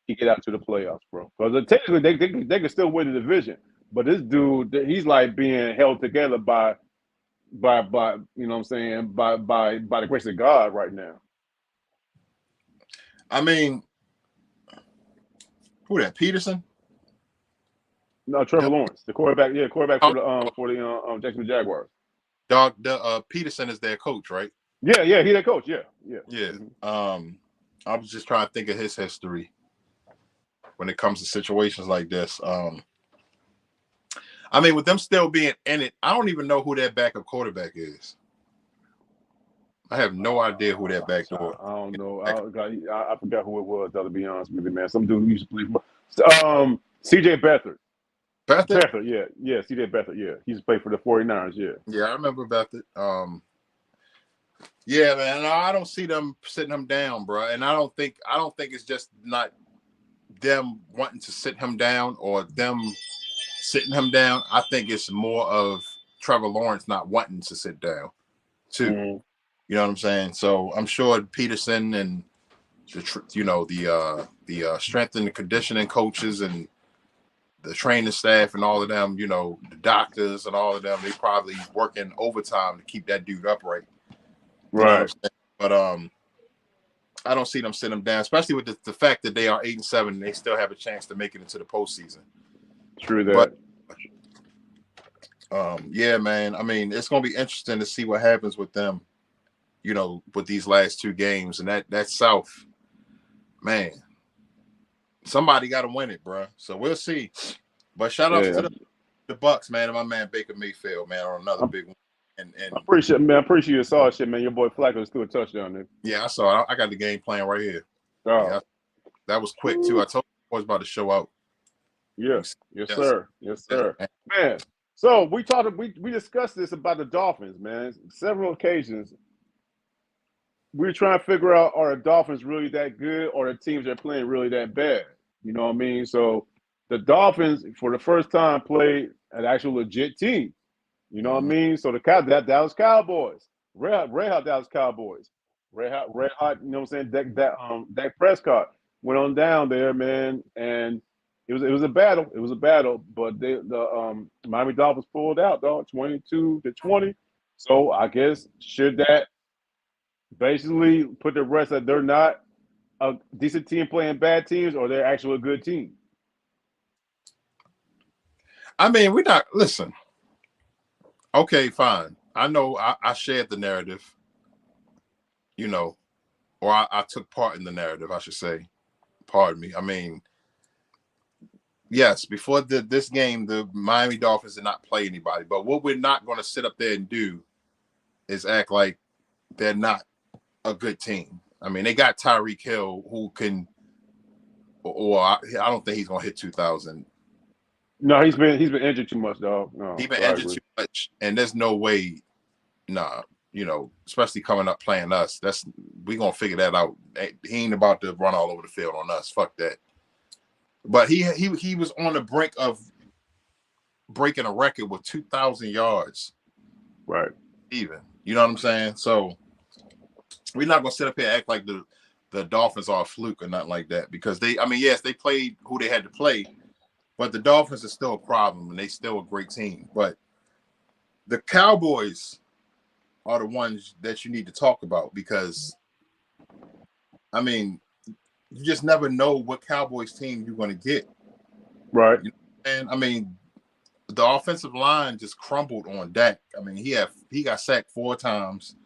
get out to the playoffs, bro? Because technically they can still win the division, but this dude, he's like being held together by you know what I'm saying, by the grace of God right now. I mean, who that? Peterson? No, Trevor Lawrence, the quarterback. Yeah, quarterback for the Jacksonville Jaguars. Peterson is their coach, right? Yeah, he their coach. Yeah. Mm-hmm. I was just trying to think of his history when it comes to situations like this. I mean, with them still being in it, I don't even know who their backup quarterback is. I have no idea who that backdoor. I don't know. I forgot who it was. To be honest with you, man, some dude who used to play for C.J. Beathard. Beathard, yeah, C.J. Beathard, yeah. He used to play for the 49ers, yeah. Yeah, I remember Beathard. Yeah, man, I don't see them sitting him down, bro. And I don't think it's just not them wanting to sit him down or them sitting him down. I think it's more of Trevor Lawrence not wanting to sit down, too. Mm-hmm. You know what I'm saying? So I'm sure Peterson and the strength and the conditioning coaches and the training staff and all of them, you know, the doctors and all of them, they probably working overtime to keep that dude upright. Right. But I don't see them sitting him down, especially with the fact that they are 8-7 and they still have a chance to make it into the postseason. True that. But yeah, man. I mean, it's gonna be interesting to see what happens with them, you know, with these last 2 games. And that South, man, somebody got to win it, bro. So we'll see. But shout out to the Bucks, man, and my man Baker Mayfield, man, on another big one. And I appreciate you saw shit, man. Your boy Flacco threw a touchdown there. Yeah, I saw it. I got the game plan right here. Oh. Yeah, that was quick too. I told you I was about to show out. Yes, sir. Man, so we discussed this about the Dolphins, man. Several occasions. We're trying to figure out, are the Dolphins really that good or the teams they're playing really that bad? You know what I mean? So the Dolphins, for the first time, played an actual legit team. You know what I mean? So the Dallas Cowboys, Red Hot Dallas Cowboys, red hot. You know what I'm saying? Dak Prescott went on down there, man, and it was a battle. It was a battle, but the Miami Dolphins pulled out, dog, 22-20. So I guess should that basically put the rest that they're not a decent team playing bad teams, or they're actually a good team? I mean, we're not. Listen. Okay, fine. I know I shared the narrative, you know, or I took part in the narrative, I should say. Pardon me. I mean, yes, before this game, the Miami Dolphins did not play anybody. But what we're not going to sit up there and do is act like they're not a good team. I mean, they got Tyreek Hill, who can, or I don't think he's going to hit 2,000. No, he's been injured too much, dog. No, He's been injured too much, and there's no way. Nah, especially coming up playing us. We gonna figure that out. He ain't about to run all over the field on us. Fuck that. But he was on the brink of breaking a record with 2,000 yards. Right. Even. You know what I'm saying? So we're not gonna sit up here and act like the Dolphins are a fluke or nothing like that, because yes, they played who they had to play, but the Dolphins are still a problem and they still a great team. But the Cowboys are the ones that you need to talk about, because I mean, you just never know what Cowboys team you're going to get. Right. And I mean, the offensive line just crumbled on Dak. I mean, he got sacked 4 times.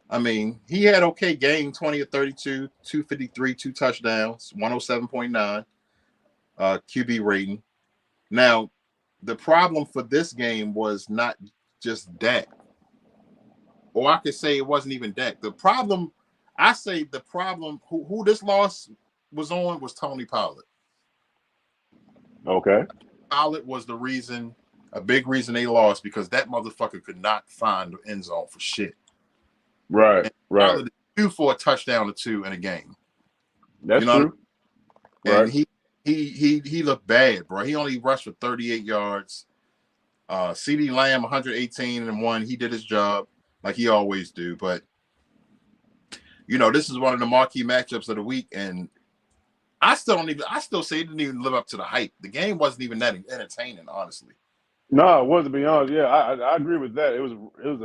I mean, he had okay game, 20 of 32, 253, 2 touchdowns, 107.9 QB rating. Now, the problem for this game was not just Dak. Or I could say it wasn't even Dak. The problem who this loss was on was Tony Pollard. Okay. Pollard was a big reason they lost, because that motherfucker could not find the end zone for shit. Right, and right. Pollard did 2 for a touchdown or 2 in a game. That's true. And right. he looked bad, bro. He only rushed for 38 yards. CD Lamb 118-1. He did his job like he always do, but this is one of the marquee matchups of the week, and I still say it didn't even live up to the hype. The game wasn't even that entertaining, honestly. No, it wasn't, to be honest. Yeah, I agree with that. It was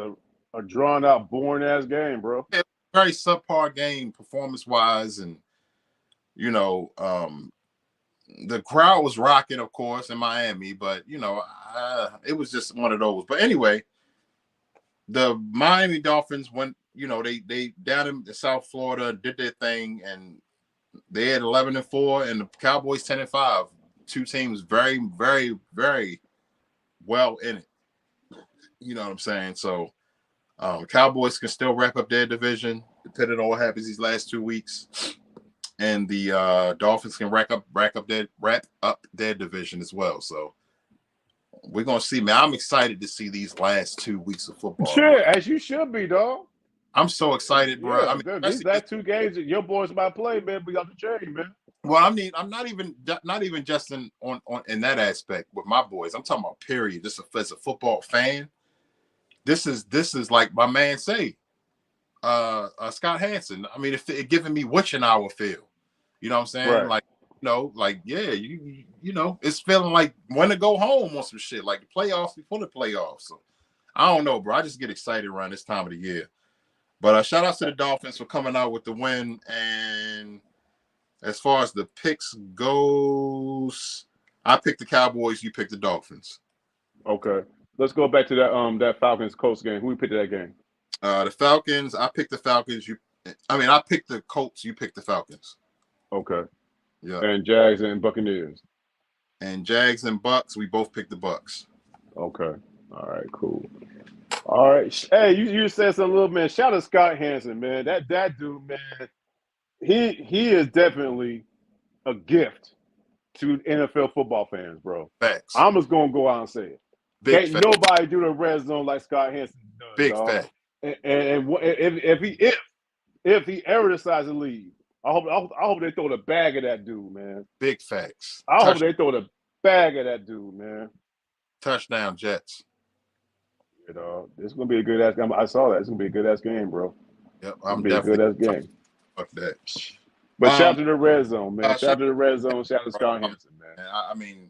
a drawn out, boring ass game, bro. Yeah, very subpar game performance wise, and the crowd was rocking, of course, in Miami, but it was just one of those. But anyway, the Miami Dolphins went, they down in South Florida did their thing, and they had 11-4, and the Cowboys 10-5. 2 teams very, very, very well in it. You know what I'm saying? So Cowboys can still wrap up their division, depending on what happens these last 2 weeks. And the Dolphins can wrap up their division as well. So we're gonna see, man. I'm excited to see these last 2 weeks of football. Sure, as you should be, dog. I'm so excited, bro. Yeah, I mean, these last 2 games that your boys about to play, man, we got the chain, man. Well, I mean, I'm not even just in that aspect with my boys. I'm talking about period. Just as a football fan, this is like my man say, Scott Hansen. I mean, it giving me witching hour feel. You know what I'm saying? Right. Like, yeah, it's feeling like when to go home on some shit, like the playoffs before the playoffs. So I don't know, bro. I just get excited around this time of the year. But shout out to the Dolphins for coming out with the win. And as far as the picks goes, I picked the Cowboys. You picked the Dolphins. Okay. Let's go back to that Falcons Colts game. Who picked that game? The Falcons. I picked the Falcons. I picked the Colts. You picked the Falcons. Okay. Yeah. And Jags and Buccaneers. And Jags and Bucks. We both picked the Bucks. Okay. All right. Cool. All right. Hey, you said something, little man. Shout out to Scott Hansen, man. That dude, man. He is definitely a gift to NFL football fans, bro. Facts. I'm just gonna go out and say it. Can't nobody do the red zone like Scott Hansen does. Big dog. fact. And if he ever decides to leave, I hope they throw the bag at that dude, man. Big facts. I hope they throw the bag at that dude, man. Touchdown Jets. This is gonna be a good ass game. I saw that. It's gonna be a good ass game, bro. Yep, It'll I'm be a good definitely ass game. fuck that. But shout out to the red zone, man. Shout shout out to the red zone. Shout out to Scott Hansen, man. I mean,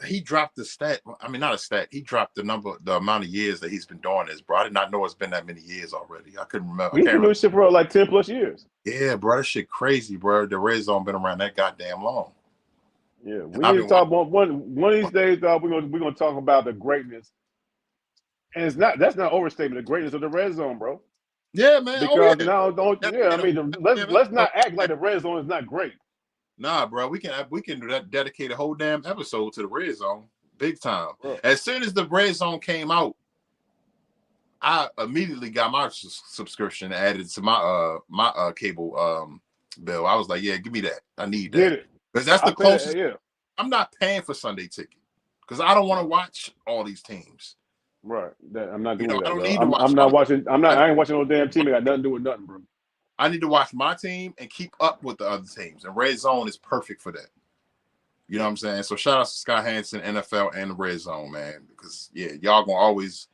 he dropped the stat. I mean, not a stat. He dropped the amount of years that he's been doing this, bro. I did not know it's been that many years already. I couldn't remember. He's been doing shit for like 10 plus years. Yeah, bro, that shit crazy, bro. The red zone been around that goddamn long. Yeah, we need to talk about one of these days, dog. We're gonna talk about the greatness, and that's not overstatement. The greatness of the red zone, bro. Yeah, man. Because yeah. I mean, let's not act like the red zone is not great. Nah, bro, we can do that. Dedicate a whole damn episode to the red zone, big time. Bro. As soon as the red zone came out, I immediately got my subscription added to my cable bill. I was like, yeah, give me that. I need that. Get it. Because that's the closest. Yeah. I'm not paying for Sunday ticket because I don't want to watch all these teams. Right. I'm not doing that. I don't need to watch. I'm not watching. I ain't watching no damn team. It got nothing to do with nothing, bro. I need to watch my team and keep up with the other teams. And red zone is perfect for that. You know what I'm saying? So shout out to Scott Hansen, NFL, and the red zone, man. Because yeah, y'all gonna always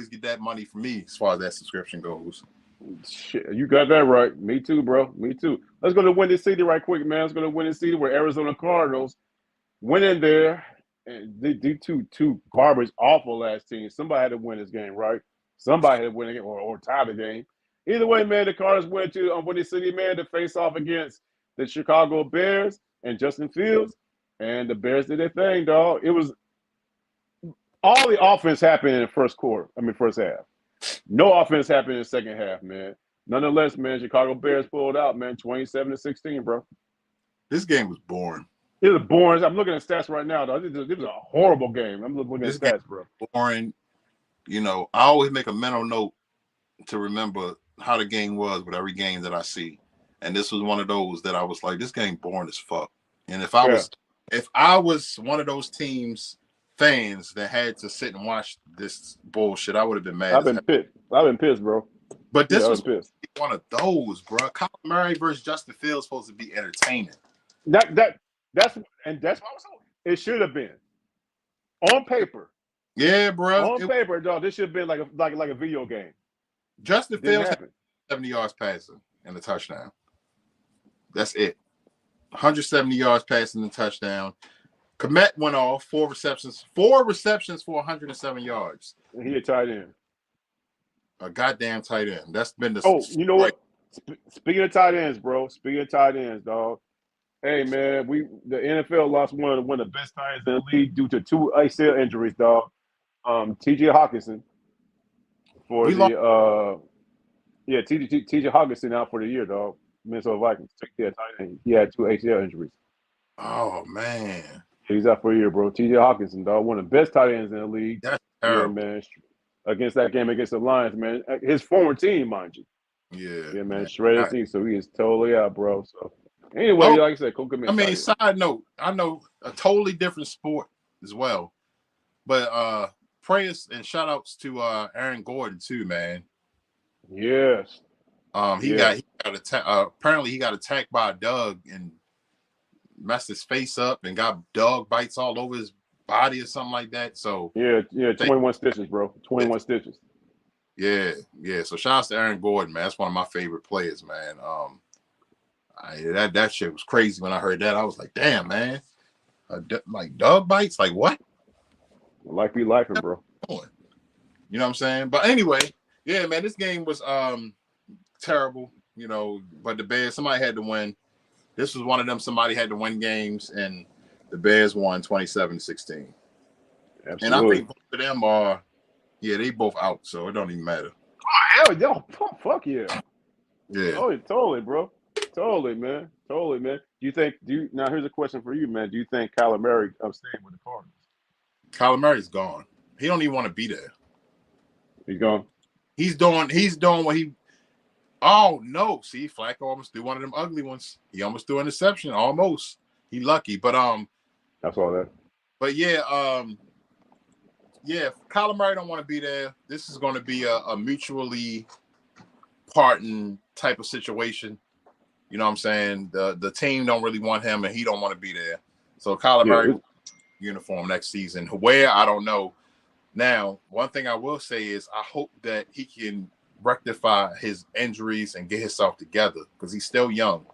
get that money from me as far as that subscription goes. Shit, you got that right. Me too, bro. Me too. Let's go to Windy City right quick, man. Let's go to Windy City where Arizona Cardinals went in there and they did two garbage, awful last teams. Somebody had to win this game, right? Somebody had to win it or tie the game. Either way, man, the Cardinals went to Windy City, man, to face off against the Chicago Bears and Justin Fields. And the Bears did their thing, dog. It was all the offense happened in the first half. No offense happened in the second half, man. Nonetheless, man, Chicago Bears pulled out, man, 27-16, bro. This game was boring. It was boring. I'm looking at stats right now, though. This was a horrible game. I'm looking at stats, bro. Boring. You know, I always make a mental note to remember how the game was with every game that I see. And this was one of those that I was like, this game boring as fuck. And if I was one of those teams fans that had to sit and watch this bullshit, I would have been mad. I've been pissed, bro. But this was one of those, bro. Kyler Murray versus Justin Fields supposed to be entertaining. That's what I was saying. It should have been on paper. Yeah, bro. On paper, dog. This should have been like a video game. Justin Fields had 70 yards passing and a touchdown. That's it. 170 yards passing and touchdown. Komet went off 4 receptions for 107 yards. And he a tight end. A goddamn tight end. That's been the. Oh, you know what? Speaking of tight ends, bro. Speaking of tight ends, dog. Hey, man, the NFL lost one of the best tight ends in the league due to 2 ACL injuries, dog. T.J. Hawkinson for T.J. Hawkinson out for the year, dog. Minnesota Vikings. He had 2 ACL injuries. Oh man, he's out for a year, bro. T.J. Hawkinson, dog, one of the best tight ends in the league. That's terrible, man. Against that game against the Lions, man. His former team, mind you. Yeah, man. Shredded team, so he is totally out, bro. So anyway, like I said, I mean, side note, I know a totally different sport as well, but prayers and shout outs to Aaron Gordon too, man. Yes. He got attacked. Apparently, he got attacked by a dog and messed his face up and got dog bites all over his body or something like that. So 21 stitches, bro. 21 stitches. Yeah. So shout out to Aaron Gordon, man. That's one of my favorite players, man. That shit was crazy when I heard that. I was like, damn, man. Like dog bites, like what? Like we like him, bro. You know what I'm saying? But anyway, yeah, man, this game was terrible, you know, but the Bears, somebody had to win. This was one of them, somebody had to win games, and the Bears won 27-16. Absolutely. And I think both of them are, they both out, so it don't even matter. Oh, hell, yo, fuck yeah. Yeah. Totally, bro. Totally, man. Now here's a question for you, man. Do you think Kyler Murray staying with the Cardinals? Kyler Murray's gone. He don't even want to be there. He's gone. He's doing what he. Oh no! See, Flacco almost threw one of them ugly ones. He almost threw an interception. Almost. He lucky, but That's all that. But yeah, Kyler Murray don't want to be there. This is going to be a mutually parting type of situation. You know what I'm saying? The team don't really want him, and he don't want to be there. So Kyler Murray uniform next season. Where, I don't know. Now, one thing I will say is I hope that he can rectify his injuries and get himself together because he's still young.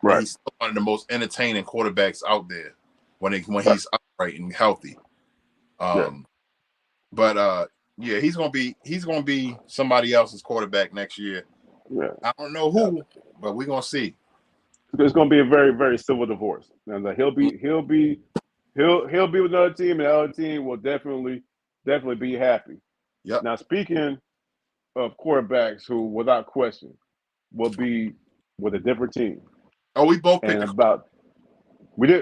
Right. He's still one of the most entertaining quarterbacks out there when he's upright and healthy. But yeah, he's gonna be somebody else's quarterback next year. Yeah. I don't know who, but we're gonna see. It's gonna be a very, very civil divorce. And like he'll be with another team, and the other team will definitely be happy. Yep. Now, speaking of quarterbacks who, without question, will be with a different team. Oh, we both picked. But got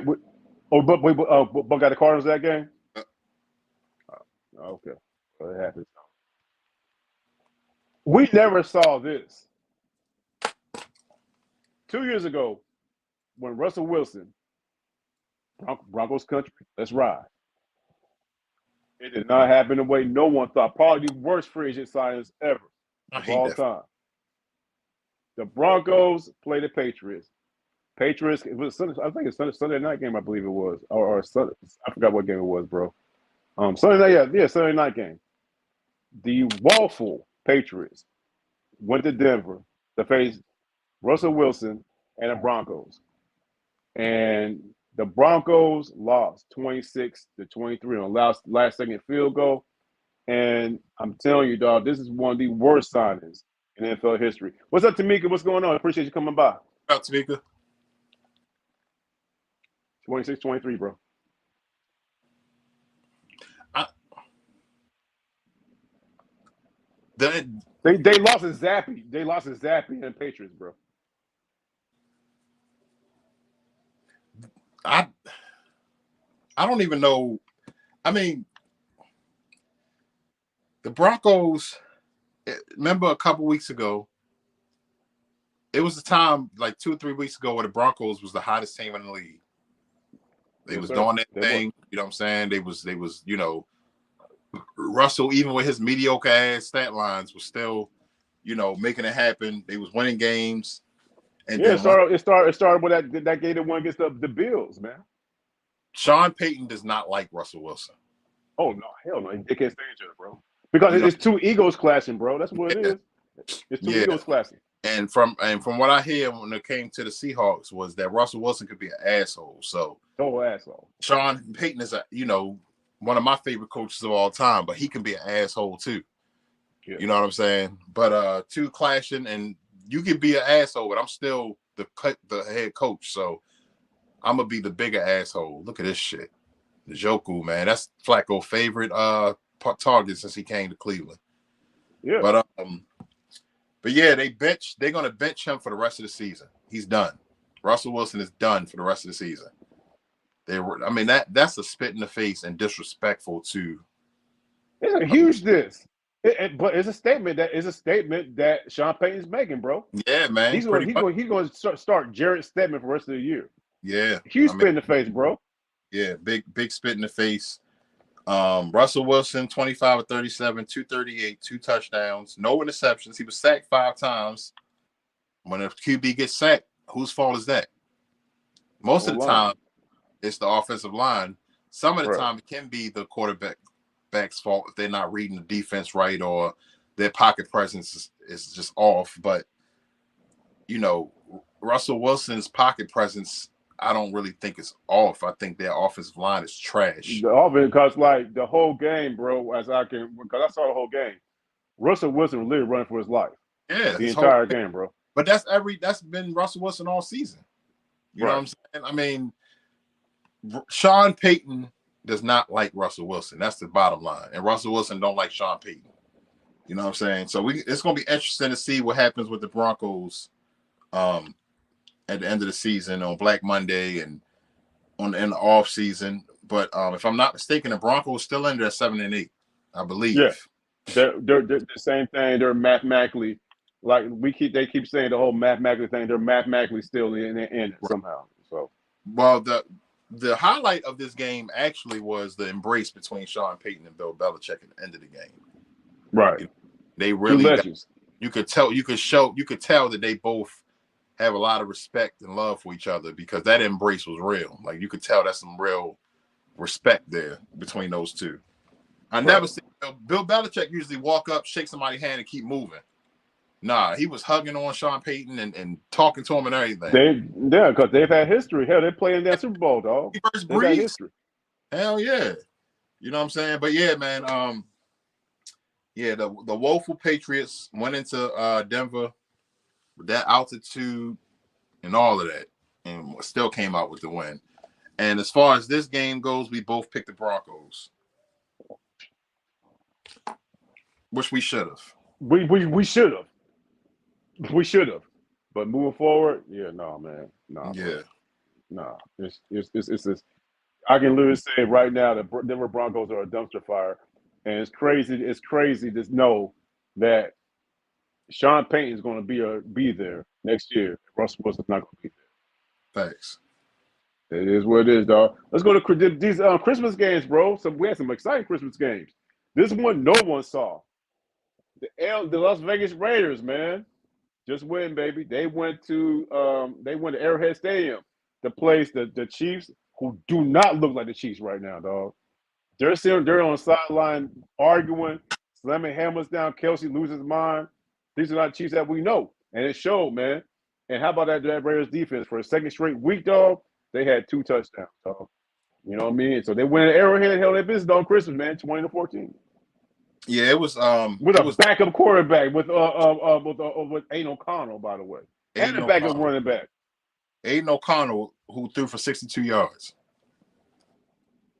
the Cardinals that game. Okay, well, it happens. We never saw this 2 years ago when Russell Wilson, Broncos country, let's ride. It did not happen the way no one thought. Probably the worst free agent signings ever of all time. The Broncos play the Patriots. It was Sunday, I think it's Sunday night game, I believe it was, or Sunday, I forgot what game it was, bro. Sunday night, Sunday night game. The woeful Patriots went to Denver to face Russell Wilson and the Broncos, and the Broncos lost 26-23 on last second field goal. And I'm telling you, dog, this is one of the worst signings in NFL history. What's up, Tamika? What's going on? Appreciate you coming by. What's up, Tamika? 26-23, bro. They lost to Zappy. They lost to Zappy and Patriots, bro. I don't even know. I mean, the Broncos, remember a couple weeks ago, it was the time like 2 or 3 weeks ago where the Broncos was the hottest team in the league. They was doing that thing, you know what I'm saying? They was, you know, Russell, even with his mediocre ass stat lines, was still, you know, making it happen. They was winning games. And yeah, it started with that game that won against the Bills, man. Sean Payton does not like Russell Wilson. Oh no, hell no, they can't stand each other, bro. Because it's two egos clashing, bro. That's what it is. It's two egos clashing. And from what I hear when it came to the Seahawks was that Russell Wilson could be an asshole. So asshole. Sean Payton is one of my favorite coaches of all time, but he can be an asshole too. Yeah. You know what I'm saying? But two clashing, and you can be an asshole, but I'm still the head coach, so I'm gonna be the bigger asshole. Look at this shit. Njoku, man, that's Flacco's favorite target since he came to Cleveland. Yeah. But yeah, they're gonna bench him for the rest of the season. He's done. Russell Wilson is done for the rest of the season. That's a spit in the face and disrespectful to. It's a huge diss. But it's a statement that Sean Payton's making, bro. Yeah, man. He's going to start Jarrett Stedman for the rest of the year. Yeah. Huge spit in the face, bro. Yeah, big spit in the face. Russell Wilson, 25 of 37, 238, 2 touchdowns, no interceptions. He was sacked 5 times. When a QB gets sacked, whose fault is that? Most of the time, it's the offensive line. Some of the time, it can be the quarterback's fault if they're not reading the defense right or their pocket presence is just off. But, you know, Russell Wilson's pocket presence, I don't really think it's off. I think their offensive line is trash. The offense, because like the whole game, bro, because I saw the whole game, Russell Wilson was literally running for his life. Yeah, the entire game, bro. But that's been Russell Wilson all season. You know what I'm saying? I mean, Sean Payton does not like Russell Wilson. That's the bottom line. And Russell Wilson don't like Sean Payton. You know what I'm saying? So it's going to be interesting to see what happens with the Broncos at the end of the season on Black Monday and in the off season. But if I'm not mistaken, the Broncos still under 7-8, I believe. Yeah, they're the same thing. They're mathematically, like they keep saying the whole mathematically thing. They're mathematically still in it somehow. So, well, the highlight of this game actually was the embrace between Sean Payton and Bill Belichick at the end of the game. Right. They really you could tell that they both have a lot of respect and love for each other because that embrace was real. Like you could tell that's some real respect there between those two. I never see Bill Belichick usually walk up, shake somebody's hand, and keep moving. Nah, he was hugging on Sean Payton and talking to him and everything. Because they've had history. Hell, they're playing that Super Bowl, dog. Versus They've had Breeze. history. Hell yeah. You know what I'm saying? But yeah, man. Yeah, the woeful Patriots went into Denver with that altitude and all of that, and still came out with the win. And as far as this game goes, we both picked the Broncos, which we should have. We should have. We should have. But moving forward, yeah, no, man. No. Yeah. No. It's I can literally say right now the Denver Broncos are a dumpster fire. And it's crazy to know that Sean Payton is going to be there next year. Russell Wilson's not going to be there. Thanks. It is what it is, dog. Let's go to these Christmas games, bro. We had some exciting Christmas games. This one no one saw. The Las Vegas Raiders, man, just win, baby. They went to Arrowhead Stadium to place the Chiefs, who do not look like the Chiefs right now, dog. They're on the sideline arguing, slamming hammers down. Kelsey loses his mind. These are not Chiefs that we know, and it showed, man. And how about that Raiders defense for a second straight week, dog? They had 2 touchdowns, dog. You know what I mean? So they went at Arrowhead, held their business on Christmas, man, 20-14. Yeah, it was with a backup quarterback with Aiden O'Connell, by the way, and a backup running back. Aiden O'Connell, who threw for 62 yards.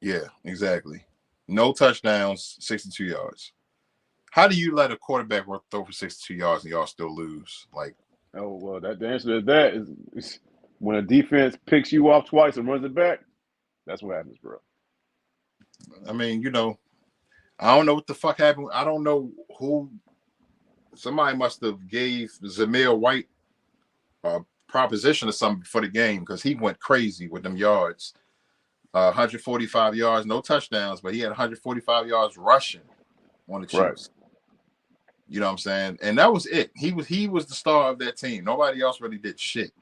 Yeah, exactly. No touchdowns, 62 yards. How do you let a quarterback throw for 62 yards and y'all still lose? Like, oh well, the answer to that is when a defense picks you off twice and runs it back. That's what happens, bro. I mean, I don't know what the fuck happened. I don't know who. Somebody must have gave Zamir White a proposition or something for the game because he went crazy with them yards. 145 yards, no touchdowns, but he had 145 yards rushing on the Chiefs. Right. You know what I'm saying? And that was it. He was the star of that team. Nobody else really did shit.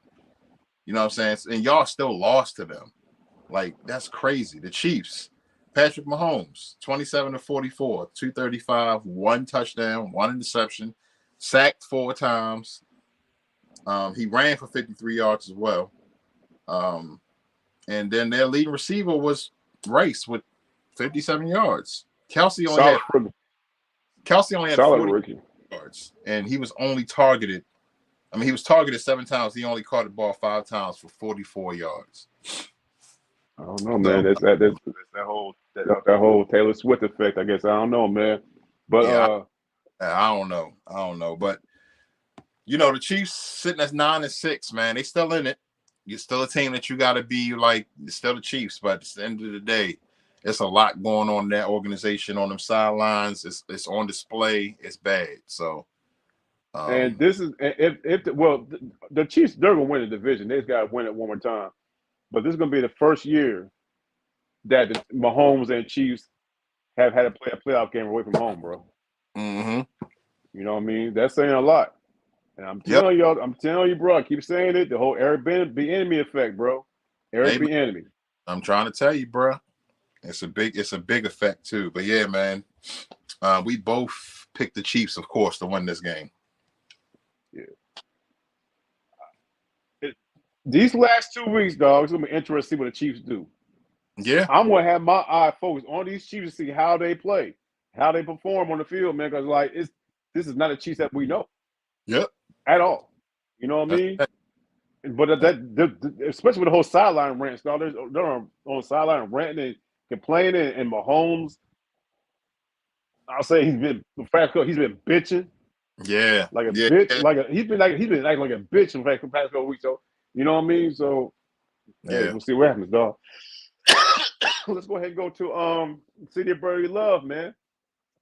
You know what I'm saying? And y'all still lost to them. Like, that's crazy. The Chiefs. Patrick Mahomes, 27-44, 235, 1 touchdown, 1 interception, sacked 4 times. He ran for 53 yards as well. And then their leading receiver was Rice with 57 yards. Kelsey only had 40 yards, and he was only targeted. I mean, he was targeted 7 times. He only caught the ball 5 times for 44 yards. I don't know, man. That's that whole Taylor Swift effect, I guess. I don't know, man. But yeah, I don't know. But the Chiefs sitting at 9-6, man. They still in it. You're still a team that you got to be like. It's still the Chiefs, but at the end of the day, it's a lot going on in that organization on them sidelines. It's on display. It's bad. So, and this is the Chiefs, they're gonna win the division. They just got to win it one more time. But this is going to be the first year that the Mahomes and Chiefs have had to play a playoff game away from home, bro. Mm-hmm. You know what I mean? That's saying a lot. And I'm telling you, bro, I keep saying it, the whole Eric Bieniemy effect, bro. Eric Bieniemy. I'm trying to tell you, bro. It's a big effect too. But yeah, man, we both picked the Chiefs, of course, to win this game. Yeah. These last 2 weeks, dog, it's gonna be interesting to see what the Chiefs do. Yeah, I'm gonna have my eye focused on these Chiefs to see how they play, how they perform on the field, man. Because this is not a Chiefs that we know. Yep. At all. You know what I mean? But especially with the whole sideline rant, dog. They're on the sideline ranting and complaining, and Mahomes, I'll say he's been bitching. Yeah, like a bitch. He's been acting like a bitch in fact for the past couple weeks. So you know what I mean. So hey, we'll see what happens, dog. Let's go ahead and go to City of Brotherly Love, man.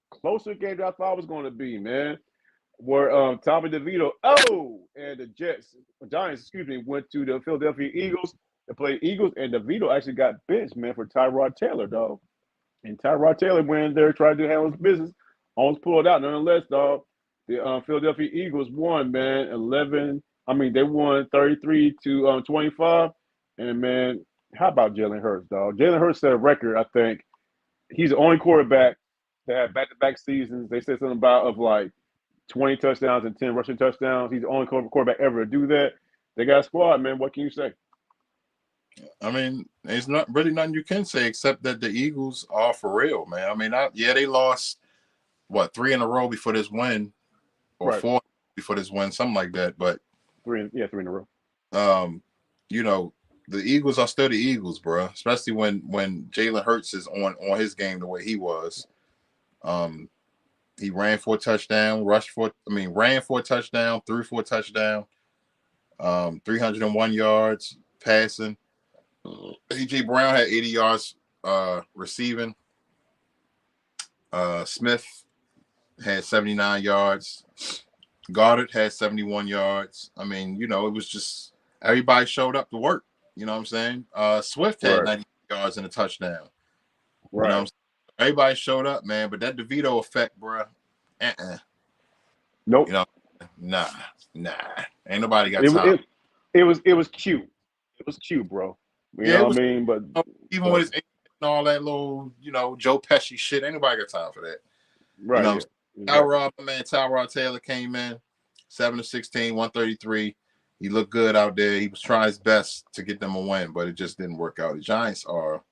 Closer game than I thought it was going to be, man. Where Tommy DeVito and the Giants, went to the Philadelphia Eagles to play Eagles, and DeVito actually got benched, man, for Tyrod Taylor, dog. And Tyrod Tayller went in there, tried to handle his business, almost pulled out. Nonetheless, dog, the Philadelphia Eagles won, man, they won 33-25. And, man, how about Jalen Hurts, dog? Jalen Hurts set a record, I think. He's the only quarterback to have back-to-back seasons. They said something about 20 touchdowns and 10 rushing touchdowns. He's the only quarterback ever to do that. They got a squad, man. What can you say? I mean, there's not really nothing you can say except that the Eagles are for real, man. I mean, they lost, 3 in a row before this win, or Right. 4 before this win, something like that. But 3 in a row. You know, the Eagles are still the Eagles, bro. Especially when Jalen Hurts is on his game the way he was. He ran for a touchdown, ran for a touchdown, threw for a touchdown, 301 yards passing. A.J. Brown had 80 yards receiving. Smith had 79 yards. Goddard had 71 yards. I mean, it was just everybody showed up to work. You know what I'm saying? Swift had 90 yards and a touchdown. Right. You know what I'm saying? Everybody showed up, man. But that DeVito effect, bro. Nope. Nah. Ain't nobody got time. It was cute. It was cute, bro. You know what I mean? But even with his and all that little, Joe Pesci shit, ain't nobody got time for that. Right. Tyrod Taylor came in 7 of 16, 133. He looked good out there. He was trying his best to get them a win, but it just didn't work out. The Giants are.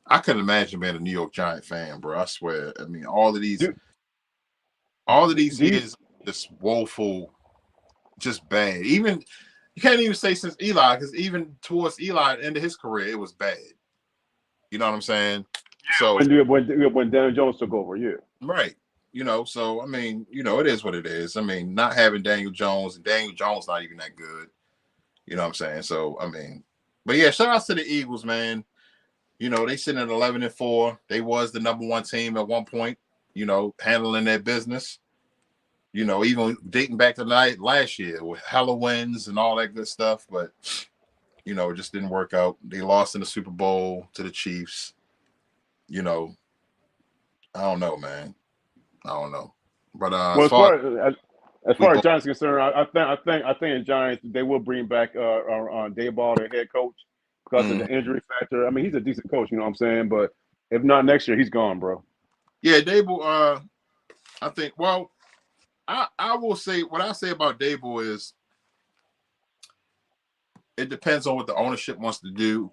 I couldn't imagine being a New York Giant fan, bro. I swear. I mean, all of these years, just woeful, just bad. Even you can't even say since Eli, because even towards Eli, at the end of his career, it was bad. You know what I'm saying? So when Daniel Jones took over, yeah. Right. So I mean, it is what it is. I mean, not having Daniel Jones not even that good. You know what I'm saying? So I mean, but yeah, shout out to the Eagles, man. They sitting at 11-4. They was the number 1 team at one point, handling their business. Even dating back to last year with Halloweens and all that good stuff, but it just didn't work out. They lost in the Super Bowl to the Chiefs. I don't know, man. I don't know. But as far as Giants are concerned, I think in Giants they will bring back DEBOE, their head coach, because of the injury factor. I mean, he's a decent coach, you know what I'm saying? But if not next year, he's gone, bro. Yeah, DEBOE. I think. Well, I will say what I say about DEBOE is it depends on what the ownership wants to do.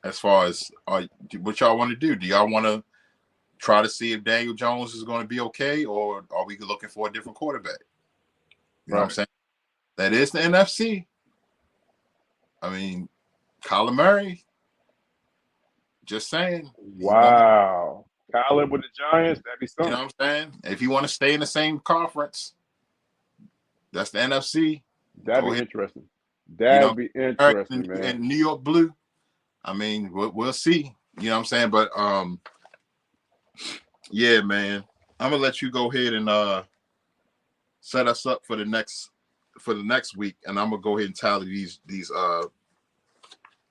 As far as what y'all want to do, do y'all want to try to see if Daniel Jones is going to be okay, or are we looking for a different quarterback? You know what I'm saying? That is the NFC. I mean, Kyler Murray. Just saying. Wow. Kyler with the Giants, that'd be something. You know what I'm saying? If you want to stay in the same conference, that's the NFC. That'd be interesting. That'd be interesting, man. And New York Blue. I mean, we'll see. You know what I'm saying? But yeah, man. I'm gonna let you go ahead and set us up for the next week, and I'm gonna go ahead and tally these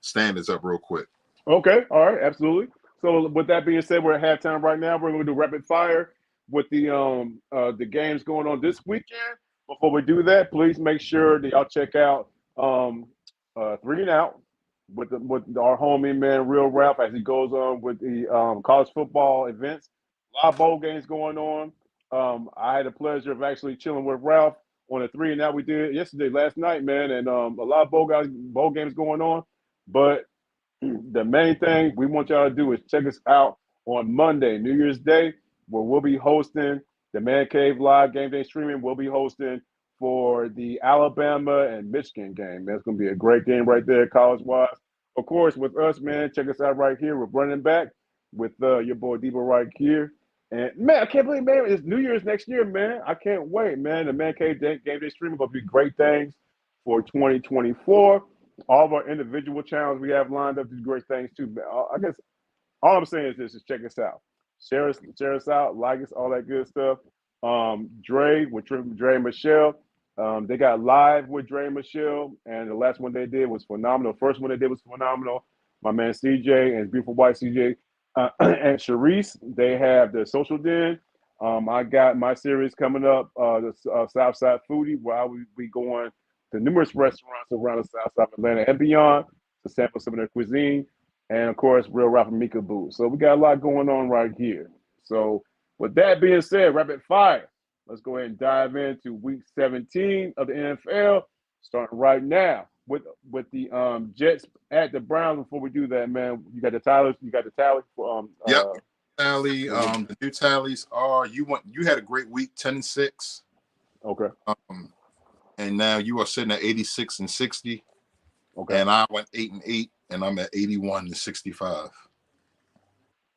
standards up real quick. Okay, all right, absolutely. So with that being said, we're at halftime right now. We're going to do rapid fire with the games going on this weekend. Before we do that, please make sure that y'all check out 3 and Out with our homie man Real Ralph as he goes on with the college football events. A lot of bowl games going on. I had the pleasure of actually chilling with Ralph on the 3 and Out we did last night, man, and a lot of bowl games going on, but the main thing we want y'all to do is check us out on Monday, New Year's Day, where we'll be hosting the Mancave live game day streaming. We'll be hosting for the Alabama and Michigan game. That's going to be a great game right there, college-wise. Of course, with us, man, check us out right here. We're running back with your boy DEBOE right here. And, man, I can't believe, man, it's New Year's next year, man. I can't wait, man. The Mancave game day streaming going to be great things for 2024. All of our individual channels we have lined up to do great things too. I guess all I'm saying is this: is check us out, share us out, like us, all that good stuff. Dre and Michelle, they got live with Dre and Michelle, and the last one they did was phenomenal. First one they did was phenomenal. My man CJ and his beautiful wife CJ and Shereese, they have the Social Den. I got my series coming up, the Southside Foodie, where I will be going to numerous restaurants around the south side of Atlanta and beyond to sample some of their cuisine, and of course, Real Ralph and Meka booth. So we got a lot going on right here. So with that being said, rapid fire. Let's go ahead and dive into week 17 of the NFL, starting right now with the Jets at the Browns. Before we do that, man, you got the tally. You got the tally for Yep. Tally. for the, The new tallies are you had a great week, 10-6. okay. And now you are sitting at 86 and 60. Okay. And I went 8-8, and I'm at 81 and 65.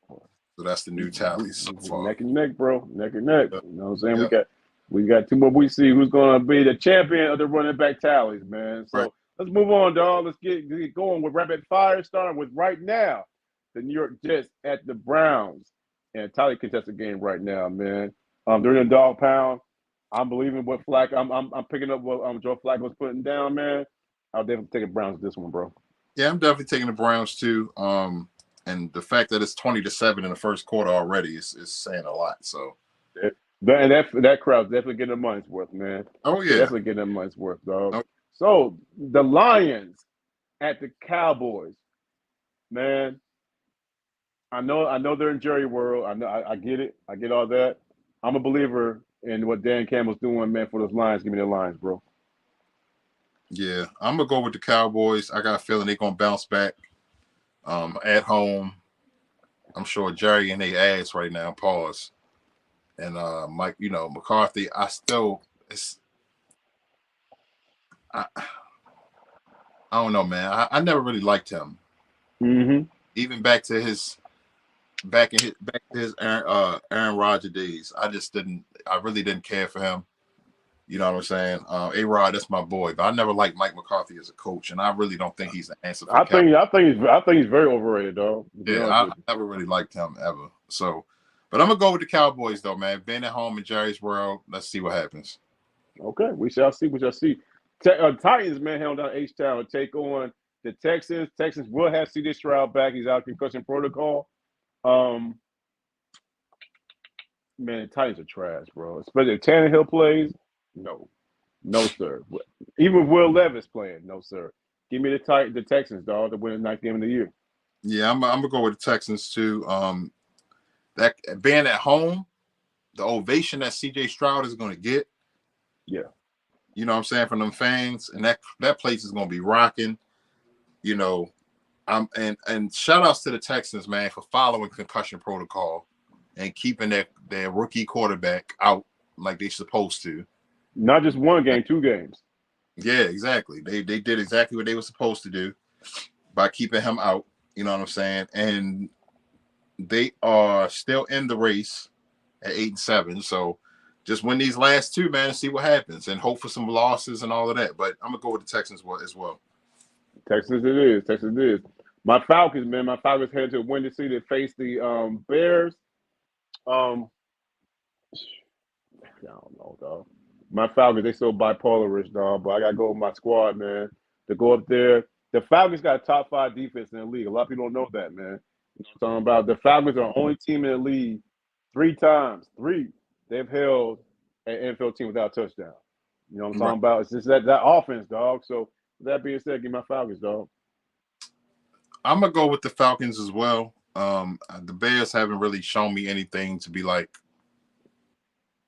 So that's the new tallies so far. Neck and neck, bro. Neck and neck. Yep. You know what I'm saying? Yep. We got two more. We see who's going to be the champion of the running back tallies, man. So let's move on, dog. Let's get going with rapid fire, starting with right now the New York Jets at the Browns, and tightly contested game right now, man. They're in the dog pound. I'm believing what Flack. I'm picking up what Joe Flack was putting down, man. I'll definitely take the Browns this one, bro. Yeah, I'm definitely taking the Browns too. And the fact that it's 20-7 in the first quarter already is saying a lot. So, that crowd's definitely getting their money's worth, man. oh yeah, definitely getting their money's worth, dog. Oh. So the Lions at the Cowboys, man. I know they're in Jerry world. I get it. I get all that. I'm a believer in what Dan Campbell's doing, man. For those Lions, give me the Lions, bro. Yeah, I'm gonna go with the Cowboys. I got a feeling they're gonna bounce back. At home, I'm sure Jerry in their ass right now. Pause. And Mike, McCarthy. I don't know, man. I never really liked him. Mm-hmm. Even back to his Aaron Rodgers days. I really didn't care for him. You know what I'm saying? A-Rod, that's my boy, but I never liked Mike McCarthy as a coach, and I really don't think he's the answer for I think he's very overrated, dog. Yeah, I never really liked him ever. So, but I'm gonna go with the Cowboys though, man. Being at home in Jerry's world, let's see what happens. Okay, we shall see. Titans, man, held down H-Town to take on the Texans. Texans will have C.J. Stroud back. He's out of concussion protocol. Man, the Titans are trash, bro. Especially if Tannehill plays. No, sir. Even Will Levis playing, no, sir. Give me the Texans, dog, to win the ninth game of the year. Yeah, I'm gonna go with the Texans too. That being at home, the ovation that CJ Stroud is gonna get. Yeah. You know what I'm saying, from them fans, and that place is gonna be rocking. And shout outs to the Texans, man, for following concussion protocol and keeping their rookie quarterback out like they're supposed to. Not just one game, 2 games. Yeah, exactly. They did exactly what they were supposed to do by keeping him out. You know what I'm saying? And they are still in the race at 8-7. So just win these last 2, man, and see what happens, and hope for some losses and all of that. But I'm gonna go with the Texans as well. Texas it is. My Falcons, man. My Falcons headed to Windy City to face the Bears. I don't know, dog. My Falcons, they so bipolar-ish, dog. But I gotta go with my squad, man. To go up there. The Falcons got a top 5 defense in the league. A lot of people don't know that, man. You know what I'm talking about? The Falcons are the only team in the league 3 times they've held an NFL team without a touchdown. You know what I'm talking about? It's just that offense, dog. So with that being said, give me my Falcons, dog. I'm gonna go with the Falcons as well. The Bears haven't really shown me anything to be like,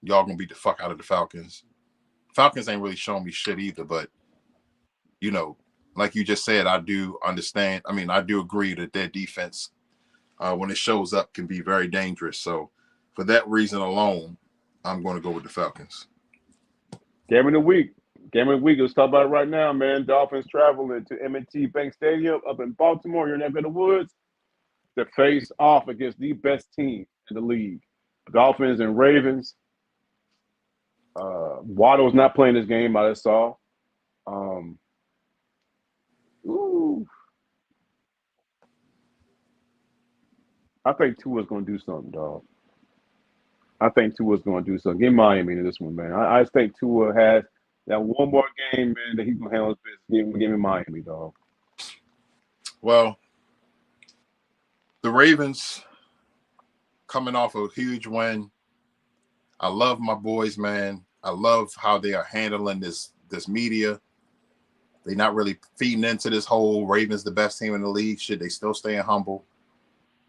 y'all gonna beat the fuck out of the Falcons. Falcons ain't really shown me shit either, but like you just said, I do understand. I mean, I do agree that their defense, when it shows up, can be very dangerous. So for that reason alone, I'm going to go with the Falcons. Game of the week. Let's talk about it right now, man. Dolphins traveling to M&T Bank Stadium up in Baltimore, here in neck of the woods, to face off against the best team in the league. Dolphins and Ravens. Waddle's not playing this game, I just saw. I think Tua's going to do something, dog. Give Miami in this one, man. I just think Tua has that one more game, man, that he's going to handle his business. Give me Miami, dog. Well, the Ravens coming off a huge win. I love my boys, man. I love how they are handling this media. They're not really feeding into this whole Ravens the best team in the league shit. They still staying humble.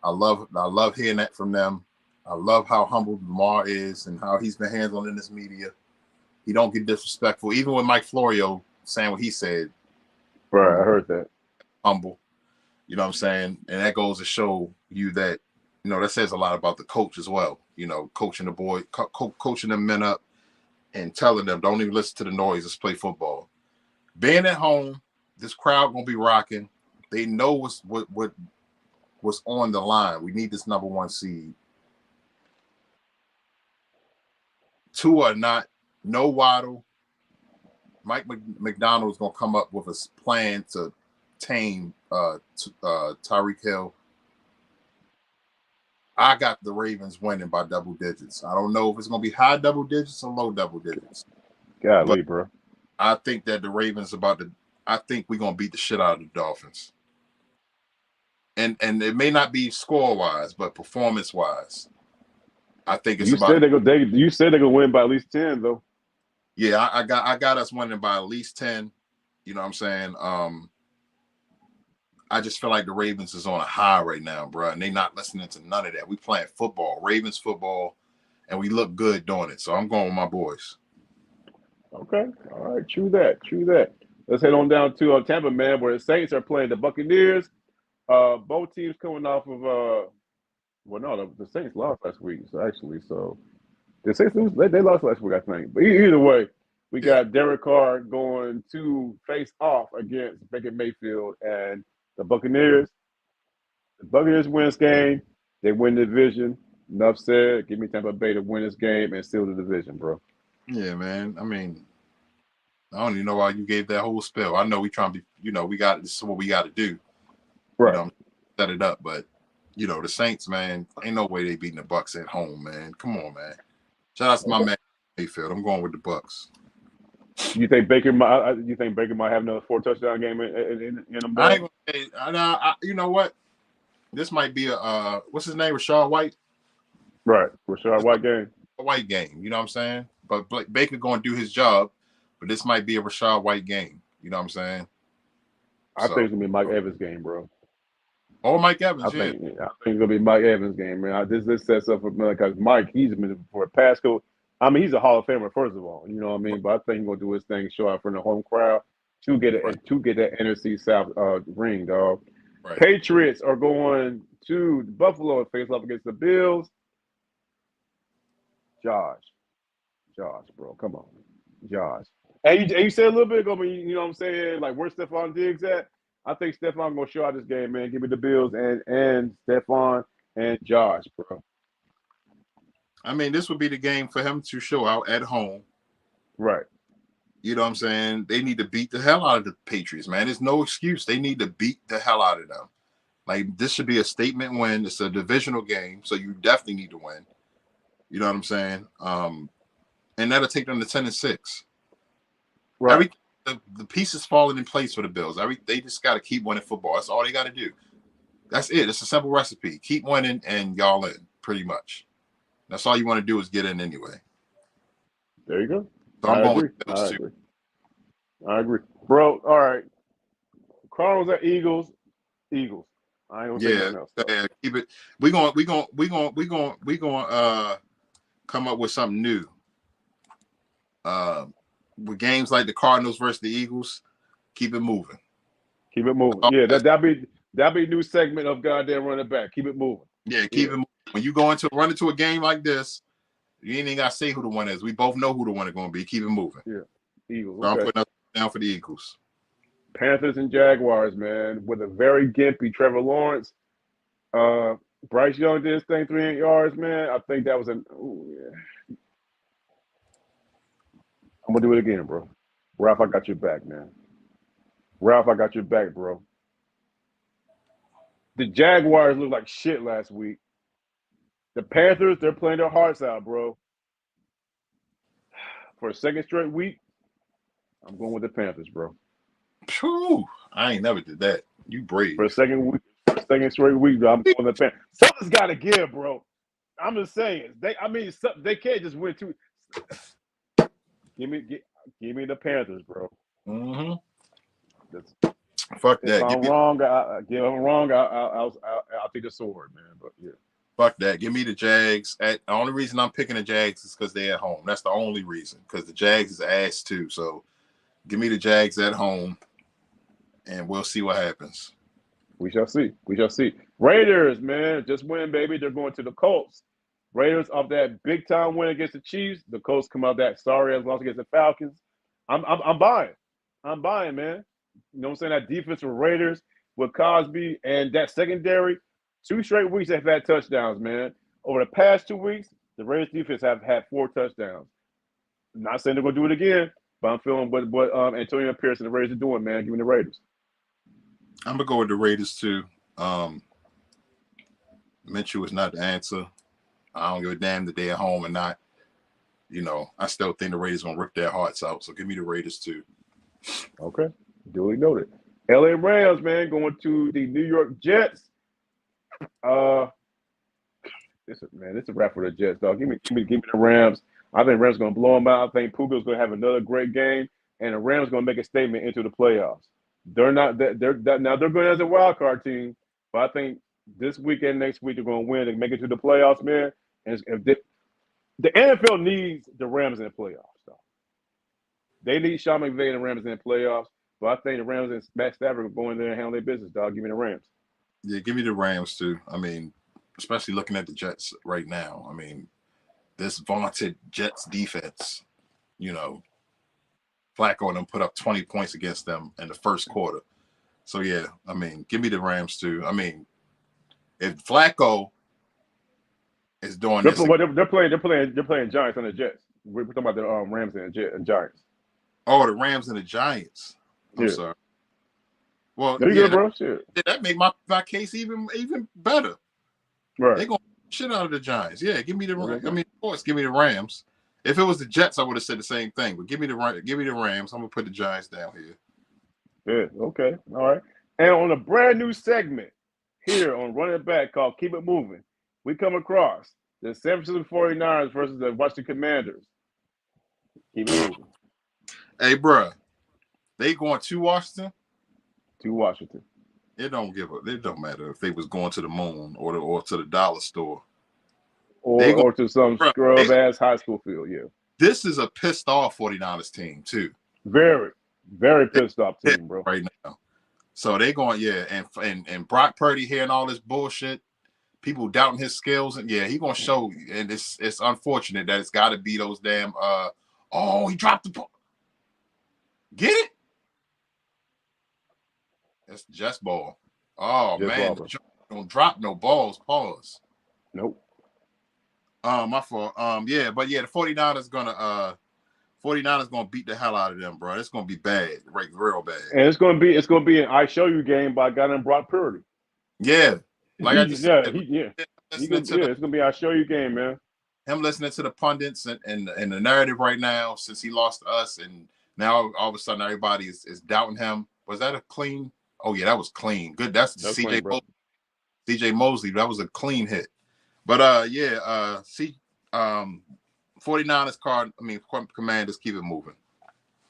I love hearing that from them. I love how humble Lamar is and how he's been handling this media. He don't get disrespectful. Even with Mike Florio saying what he said. Right, I heard that. Humble. You know what I'm saying? And that goes to show you that, you know, that says a lot about the coach as well. You know, coaching the boy, coaching the men up and telling them, don't even listen to the noise, let's play football. Being at home, this crowd gonna be rocking. They know what's on the line. We need this #1 seed. Two or not, no Waddle. Mike McDonald's gonna come up with a plan to tame Tyreek Hill. I got the Ravens winning by double digits. I don't know if it's gonna be high double digits or low double digits. Golly, bro. I think that the Ravens I think we're gonna beat the shit out of the Dolphins. And it may not be score wise, but performance wise. I think it's you said they're gonna win by at least 10 though. Yeah, I got us winning by at least 10. You know what I'm saying? I just feel like the Ravens is on a high right now, bro, and they not listening to none of that. We playing football, Ravens football, and we look good doing it. So I'm going with my boys. Okay, all right, true that. Let's head on down to Tampa, man, where the Saints are playing the Buccaneers. Both teams coming off of well, no, the Saints lost last week, so the Saints they lost last week, I think. But either way, we got Derek Carr going to face off against Baker Mayfield and the Buccaneers. The Buccaneers win this game, they win the division. Enough said. Give me Tampa Bay to win this game and seal the division, bro. Yeah, man. I mean, I don't even know why you gave that whole spell. I know we trying to be, you know, this is what we got to do. Right. You know, set it up, but you know, the Saints, man, ain't no way they beating the Bucks at home, man. Come on, man. Shout out to my man Mayfield. I'm going with the Bucks. You think Baker might have another 4 touchdown game in them? I ain't gonna say. You know what? This might be a what's his name, Rashad White. Right, Rashad White game. A White game. You know what I'm saying? But Baker going to do his job. But this might be a Rashad White game. You know what I'm saying? I think it's gonna be Mike Evans game, bro. Oh, Mike Evans. I think it's gonna be Mike Evans game, man. This sets up for because Mike, he's been for a past coach. I mean, he's a Hall of Famer, first of all. You know what I mean? But I think he's gonna do his thing, show out for the home crowd to get that NFC South ring, dog. Right. Patriots are going to Buffalo and face off against the Bills. Josh, bro, come on, Josh. And you said a little bit ago, you know what I'm saying? Like, where's Stephon Diggs at? I think Stephon gonna show out this game, man. Give me the Bills and Stephon and Josh, bro. I mean, this would be the game for him to show out at home. Right. You know what I'm saying? They need to beat the hell out of the Patriots, man. There's no excuse. They need to beat the hell out of them. Like, this should be a statement win. It's a divisional game, so you definitely need to win. You know what I'm saying? And that'll take them to 10-6. Right. The pieces falling in place for the Bills. They just got to keep winning football. That's all they got to do. That's it. It's a simple recipe. Keep winning and y'all in, pretty much. That's all you want to do is get in anyway. There you go. So I'm going with those two. I agree. Bro, all right. Cardinals at Eagles. I ain't gonna say nothing else. Yeah, keep it. We're gonna come up with something new. With games like the Cardinals versus the Eagles, keep it moving. Keep it moving. Yeah, that'll be a new segment of goddamn running back. Keep it moving. Yeah, keep it moving. When you run into a game like this, you ain't even gotta say who the winner is. We both know who the winner gonna be. Keep it moving. Yeah, Eagles. So I'm putting us down for the Eagles. Panthers and Jaguars, man, with a very gimpy Trevor Lawrence. Bryce Young did his thing, 300 yards, man. I think that was I'm gonna do it again, bro. Ralph, I got your back, man. Ralph, I got your back, bro. The Jaguars looked like shit last week. The Panthers, they're playing their hearts out, bro. For a second straight week, I'm going with the Panthers, bro. Phew, I ain't never did that. You brave. For a second straight week, bro, I'm going with the Panthers. Something's got to give, bro. I'm just saying. They can't just win two. Give me the Panthers, bro. Mm-hmm. Fuck that. If I'm wrong, I'll take the sword, man. But yeah. Fuck that. Give me the Jags. The only reason I'm picking the Jags is because they're at home. That's the only reason. Because the Jags is ass too. So give me the Jags at home, and we'll see what happens. We shall see. We shall see. Raiders, man, just win, baby. They're going to the Colts. Raiders off that big time win against the Chiefs. The Colts come out that sorry as loss against the Falcons. I'm buying. I'm buying, man. You know what I'm saying? That defense for Raiders with Cosby and that secondary. 2 straight weeks they've had touchdowns, man. Over the past 2 weeks, the Raiders defense have had 4 touchdowns. I'm not saying they're going to do it again, but I'm feeling what Antonio Pierce and the Raiders are doing, man. Give me the Raiders. I'm going to go with the Raiders, too. Minshew is not the answer. I don't give a damn that they're at home or not. You know, I still think the Raiders going to rip their hearts out. So give me the Raiders, too. Okay. Duly noted. LA Rams, man, going to the New York Jets. This is a wrap for the Jets, dog. Give me the Rams. I think Rams going to blow them out. I think Puga's going to have another great game, and the Rams going to make a statement into the playoffs. They're going as a wild card team, but I think this weekend, next week, they're going to win and make it to the playoffs, man. And the NFL needs the Rams in the playoffs, though. They need Sean McVay and the Rams in the playoffs, but I think the Rams and Matt Stafford are going there and handle their business, dog. Give me the Rams. Yeah, give me the Rams, too. I mean, especially looking at the Jets right now. I mean, this vaunted Jets defense, you know, Flacco and them put up 20 points against them in the first quarter. So, yeah, I mean, give me the Rams, too. I mean, if Flacco is doing this. They're playing Giants and the Jets. We're talking about the Rams and Giants. Oh, the Rams and the Giants. I'm sorry. Well, there you go, bro. Shit. That make my case even better. Right. They're going to shit out of the Giants. Yeah, give me the Rams. I mean, of course, give me the Rams. If it was the Jets, I would have said the same thing. But give me the Rams. I'm going to put the Giants down here. Good. Okay. All right. And on a brand new segment here on Running Back called Keep It Moving, we come across the San Francisco 49ers versus the Washington Commanders. Keep it moving. Hey, bro. They going to Washington? To Washington. It don't matter if they was going to the moon or to the dollar store. Or to some scrub-ass high school field, yeah. This is a pissed-off 49ers team, too. Very, very pissed-off team, bro. Right now. So they going, yeah, and Brock Purdy hearing all this bullshit, people doubting his skills, and yeah, he going to show you. And it's unfortunate that it's got to be those damn, he dropped the ball. Get it? That's just ball. Oh, just man. Don't drop no balls. Pause. Nope. My fault. Yeah, but yeah, the 49ers gonna beat the hell out of them, bro. It's gonna be bad, right? Real bad. And it's gonna be an I show you game by a guy named Brock Purdy. Yeah. Like I just said, it's gonna be an I show you game, man. Him listening to the pundits and the narrative right now, since he lost to us, and now all of a sudden everybody is doubting him. Was that a clean? Oh yeah, that was clean. Good. That's CJ Mosley. CJ Mosley. That was a clean hit. But 49ers Commanders, keep it moving.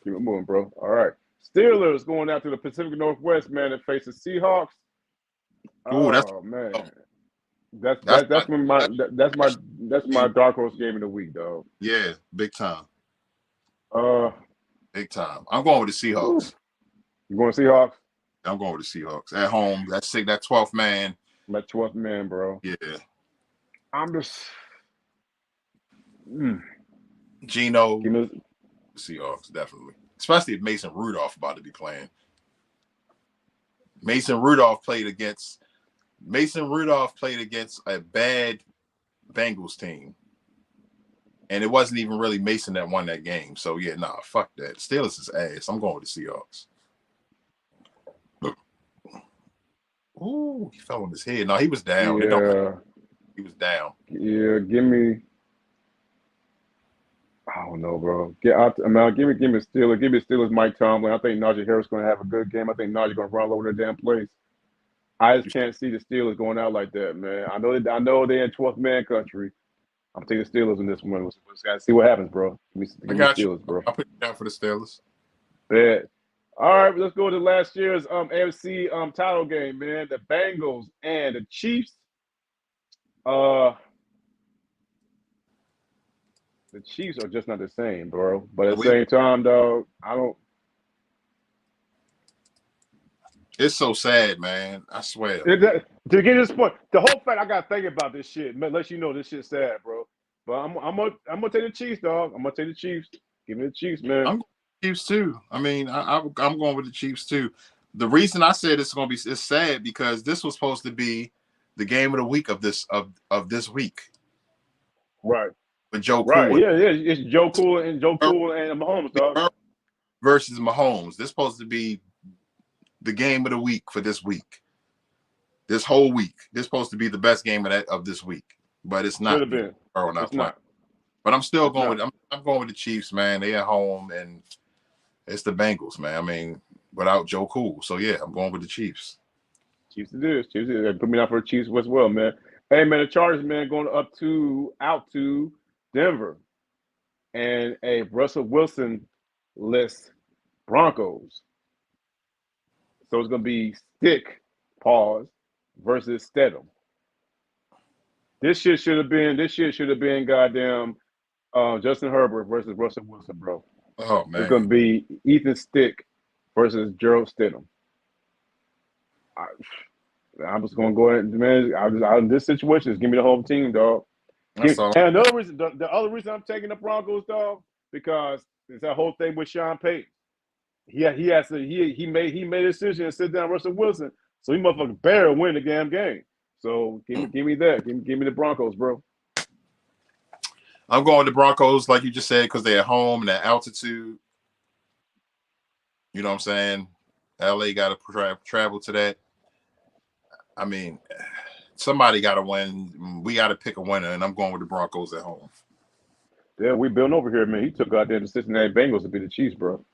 Keep it moving, bro. All right. Steelers going out to the Pacific Northwest, man, and face the Seahawks. Oh, man. That's my dark horse game of the week, dog. Yeah, big time. Big time. I'm going with the Seahawks. You going Seahawks? I'm going with the Seahawks at home. That 12th man. That 12th man, bro. Yeah. I'm just Geno. Seahawks, definitely. Especially if Mason Rudolph about to be playing. Mason Rudolph played against a bad Bengals team. And it wasn't even really Mason that won that game. So yeah, fuck that. Steelers is ass. I'm going with the Seahawks. Ooh, he fell on his head. No, he was down. Yeah. He was down. Yeah, give me. I don't know, bro. Give me Steelers. Give me Steelers. Mike Tomlin. I think Najee Harris going to have a good game. I think Najee going to run all over the damn place. I just can't see the Steelers going out like that, man. I know they're in 12th man country. I'm taking the Steelers in this one. We'll gotta see what happens, bro. Give me got Steelers, you, bro. I'll put you down for the Steelers. Yeah. All right, let's go to last year's AFC title game, man. The Bengals and the Chiefs. Uh, the Chiefs are just not the same, bro. But at the same time, dog, I don't. It's so sad, man. I swear. To get to this point, the whole fact I got to think about this shit, let you know this shit's sad, bro. But I'm gonna take the Chiefs, dog. I'm gonna take the Chiefs. Give me the Chiefs, man. I'm going with the Chiefs too. I mean, I'm going with the Chiefs too. The reason I said it's gonna be it's sad because this was supposed to be the game of the week of this week. Right. With Joe Right. Cool. Yeah. It's Joe Cool and Mahomes, dog. Versus Mahomes. This is supposed to be the game of the week for this week. This whole week. This is supposed to be the best game of this week. But it's not. Should have been. It's not. But I'm still going with I'm going with the Chiefs, man. They at home and it's the Bengals, man. I mean, without Joe Cool. So yeah, I'm going with the Chiefs. Chiefs it is. Chiefs it is. They put me down for the Chiefs as well, man. Hey man, the Chargers, man, going out to Denver. And a Russell Wilson-less Broncos. So it's gonna be Stick, pause, versus Stedham. This shit should have been goddamn Justin Herbert versus Russell Wilson, bro. Oh man. It's gonna be Ethan Stick versus Gerald Stidham. I'm just gonna go ahead and man. Out in this situation, just give me the whole team, dog. And another reason, the other reason I'm taking the Broncos, dog, because it's that whole thing with Sean Payton. He made a decision to sit down Russell Wilson, so he motherfucking better win the damn game. So give me that. Give me the Broncos, bro. I'm going with the Broncos, like you just said, because they're at home and at altitude. You know what I'm saying? LA got to travel to that. I mean, somebody got to win. We got to pick a winner, and I'm going with the Broncos at home. Yeah, we building over here, man. He took out there the Cincinnati Bengals to beat the Chiefs, bro.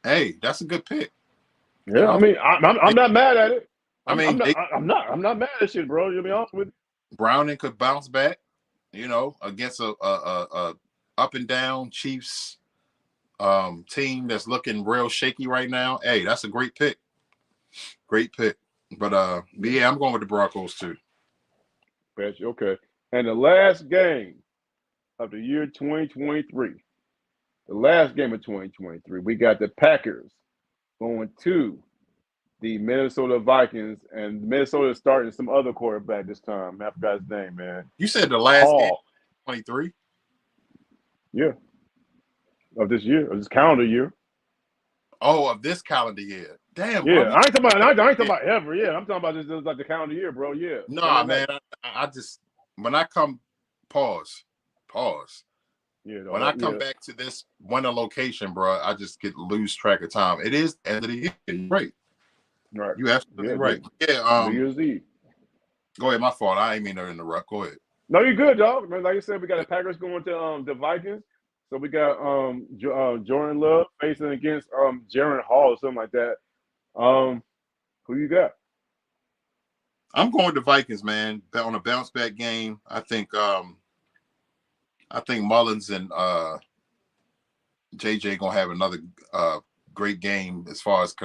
Hey, that's a good pick. Yeah, I mean, I'm not mad at it. I'm not mad at shit, bro. To be honest with you. Browning could bounce back, you know, against a up and down Chiefs team that's looking real shaky right now. Hey, that's a great pick. Great pick. But yeah, I'm going with the Broncos too. Okay. And the last game of the year 2023. The last game of 2023, we got the Packers going to the Minnesota Vikings, and Minnesota is starting some other quarterback this time. I forgot his name, man. You said the last game 23? Yeah. Of this year, of this calendar year. Oh, of this calendar year. Damn, yeah. Bro, I ain't talking about ever. Yeah, I'm talking about this like the calendar year, bro. Yeah. Nah, man. I just when I come pause. Yeah, when I come back to this winter location, bro, I just lose track of time. It is the end of the year. You're right. Right. You absolutely right. Yeah. New Year's Eve. Go ahead. My fault. I ain't mean to interrupt. Go ahead. No, you're good, dog. Man, like I said, we got the Packers going to the Vikings. So we got Jordan Love facing against Jaron Hall or something like that. Who you got? I'm going to Vikings, man. On a bounce back game. I think Mullins and JJ gonna have another great game as far as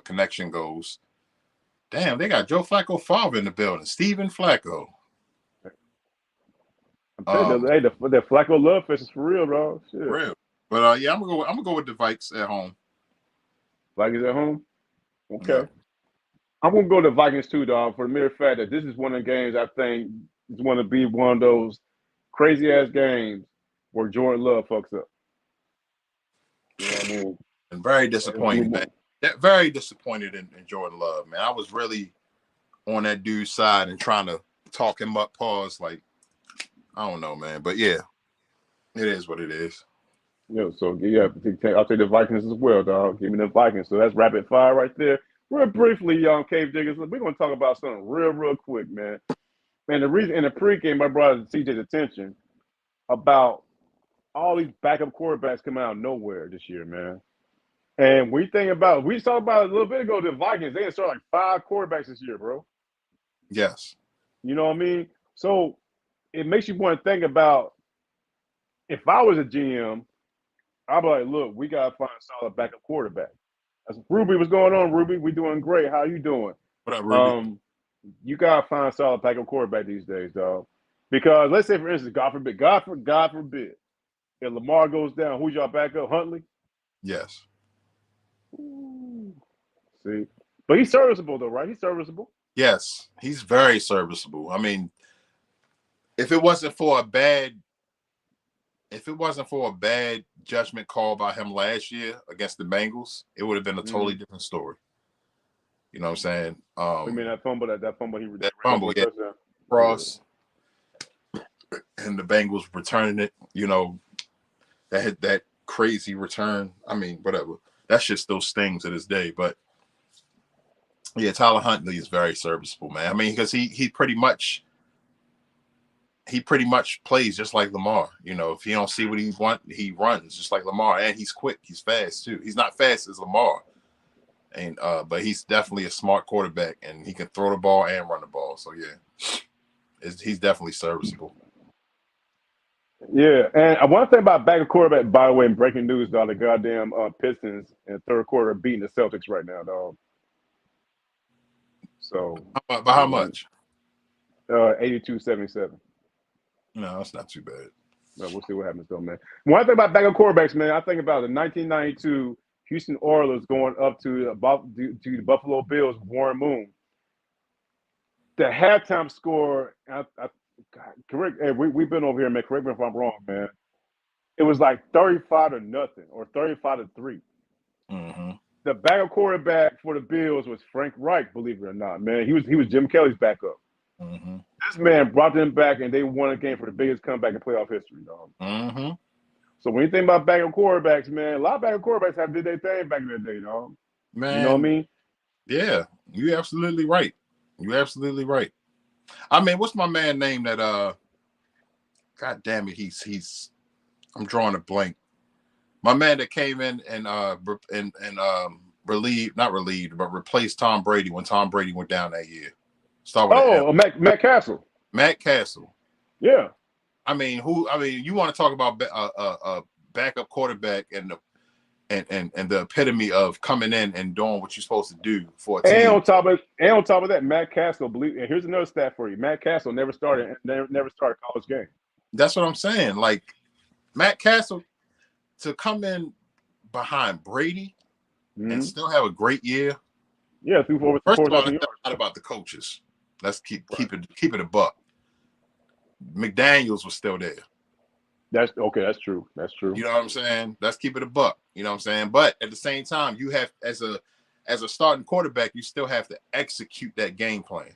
connection goes. Damn, they got Joe Flacco father in the building. Steven Flacco. Hey, the Flacco love fest is for real, bro. Shit. For real. But yeah, I'm gonna go with the Vikes at home. Vikings at home? Okay. Yeah. I'm gonna go to the Vikings too, dog, for the mere fact that this is one of the games I think is going to be one of those crazy ass games where Jordan Love fucks up. You know what I mean? And very disappointed, man. Very disappointed in Jordan Love, man. I was really on that dude's side and trying to talk him up, pause, like, I don't know, man. But yeah, it is what it is. Yeah, so yeah, I'll take the Vikings as well, dog. Give me the Vikings. So that's rapid fire right there. Real briefly, Cave Diggers, we're going to talk about something real quick, man. Man, the reason in the pregame, I brought CJ's attention about all these backup quarterbacks coming out of nowhere this year, man. And we talked about a little bit ago, the Vikings, they started like 5 quarterbacks this year, bro. Yes. You know what I mean? So it makes you want to think about, if I was a GM, I'd be like, look, we got to find a solid backup quarterback. Ruby, what's going on, Ruby? We doing great. How you doing? What up, Ruby? You gotta find a solid backup quarterback these days, dog. Because let's say, for instance, God forbid, if Lamar goes down, who's y'all backup? Huntley. Yes. Ooh. See, but he's serviceable though, right? He's serviceable. Yes, he's very serviceable. I mean, if it wasn't for a bad judgment call by him last year against the Bengals, it would have been a totally different story. You know what I'm saying? I mean that fumble he that fumble, yeah, touchdown. cross, and the Bengals returning it. You know, that crazy return. I mean, whatever. That shit still stings to this day. But yeah, Tyler Huntley is very serviceable, man. I mean, because he pretty much plays just like Lamar. You know, if he don't see what he wants, he runs just like Lamar, and he's quick. He's fast too. He's not fast as Lamar, and but he's definitely a smart quarterback, and he can throw the ball and run the ball. So yeah, he's definitely serviceable. Yeah, and one thing about backup quarterback, by the way, in breaking news, dog, the goddamn Pistons in the third quarter beating the Celtics right now, dog. So, by how much? 82-77. No, that's not too bad. No, we'll see what happens though, man. One thing about backup quarterbacks, man, I think about the 1992 Houston Oilers going up to the Buffalo Bills, Warren Moon. The halftime score, God, correct. Hey, we've been over here, man. Correct me if I'm wrong, man. It was like 35-0 or 35-3. Mm-hmm. The backup quarterback for the Bills was Frank Reich, believe it or not, man. He was Jim Kelly's backup. Mm-hmm. This man brought them back, and they won a game for the biggest comeback in playoff history, dog. Mm-hmm. So when you think about backup quarterbacks, man, a lot of backup quarterbacks have did their thing back in the day, dog. Man, you know what I mean? Yeah, you're absolutely right. You're absolutely right. I mean, what's my man name that God damn it, he's I'm drawing a blank. My man that came in and replaced Tom Brady when Tom Brady went down that year. Matt Castle. Matt Castle. Yeah. I mean, you want to talk about a backup quarterback and the epitome of coming in and doing what you're supposed to do for a team. And on top of that, Matt Castle, and here's another stat for you. Matt Castle never started a college game. That's what I'm saying. Like Matt Castle to come in behind Brady and still have a great year. Yeah, through over First of all, 4,000 that's yards. not about the coaches. Let's keep it a buck. McDaniels was still there. That's okay. That's true. That's true. You know what I'm saying? Let's keep it a buck. You know what I'm saying? But at the same time, you have as a starting quarterback, you still have to execute that game plan.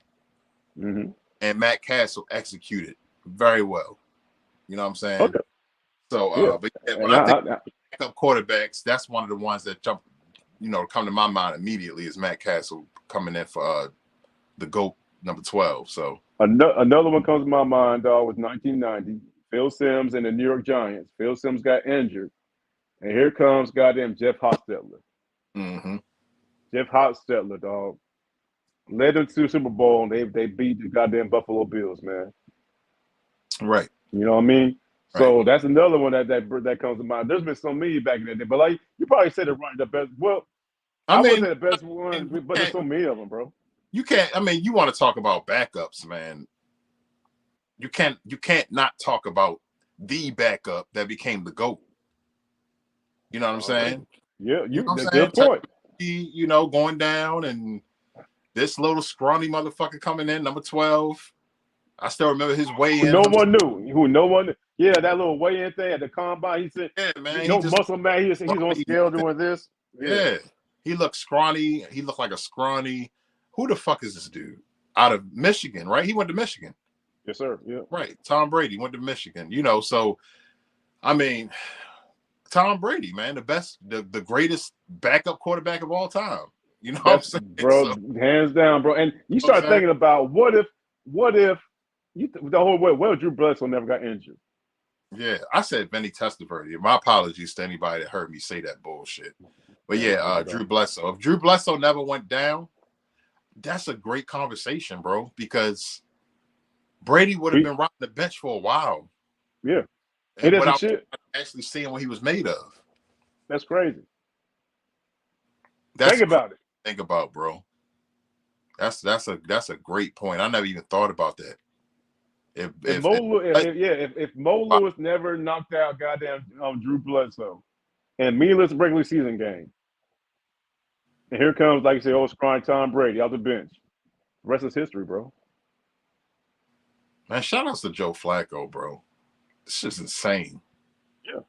Mm-hmm. And Matt Castle executed very well. You know what I'm saying? Okay. So, yeah. But yeah, when I think backup quarterbacks, that's one of the ones that come to my mind immediately is Matt Castle coming in for the GOAT number 12. So another one comes to my mind, dog, was 1990. Phil Simms and the New York Giants. Phil Simms got injured, and here comes goddamn Jeff Hostetler. Mm-hmm. Jeff Hostetler, dog, led them to the Super Bowl, and they beat the goddamn Buffalo Bills, man. Right. You know what I mean? Right. So that's another one that comes to mind. There's been so many back in that day, but like you probably said it right. The best. Well, I wouldn't say the best one, but there's so many of them, bro. You can't. I mean, you want to talk about backups, man. You can't not talk about the backup that became the GOAT. You know what I'm saying? Yeah, you know what I'm good point. Going down and this little scrawny motherfucker coming in, number 12. I still remember his weigh-in. No one knew. Yeah, that little weigh-in thing at the combine. He said, "Yeah, man, muscle man. He's on scale doing this." Yeah, he looked scrawny. He looked like a scrawny. Who the fuck is this dude? Out of Michigan, right? He went to Michigan. Yes, sir. Yeah. Right. Tom Brady went to Michigan. So I mean, Tom Brady, man, the greatest backup quarterback of all time. You know what I'm saying? Bro, hands down, bro. And you start thinking about what if the whole way, what if Drew Bledsoe never got injured? Yeah, I said Vinny Testaverde. My apologies to anybody that heard me say that bullshit. But yeah, Drew Bledsoe. If Drew Bledsoe never went down, that's a great conversation, bro, because Brady would have been riding the bench for a while. Yeah. And without actually seeing what he was made of. That's crazy. Think about it. Think about, bro. That's a great point. I never even thought about that. If Mo Lewis never knocked out goddamn Drew Bledsoe and meaningless regular season game, and here comes, like you say, old scrawny Tom Brady out the bench. The rest is history, bro. Man, shout outs to Joe Flacco, bro. This is insane. Yeah.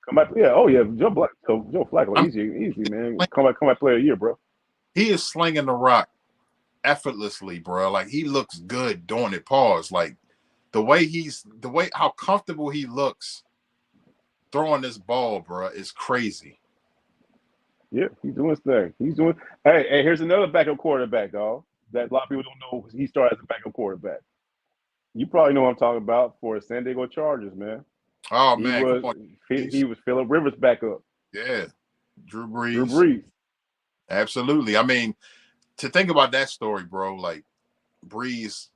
Come back. Yeah. Oh yeah. Joe Flacco. Easy, man. Come back. Player of the year, bro. He is slinging the rock effortlessly, bro. Like he looks good doing it. Pause. Like how comfortable he looks throwing this ball, bro, is crazy. Yeah, he's doing his thing. Hey, here's another backup quarterback, dog. That a lot of people don't know he started as a backup quarterback. You probably know what I'm talking about for San Diego Chargers, man. Oh man, come on. He was Phillip Rivers' backup. Yeah, Drew Brees. Absolutely. I mean, to think about that story, bro, like Brees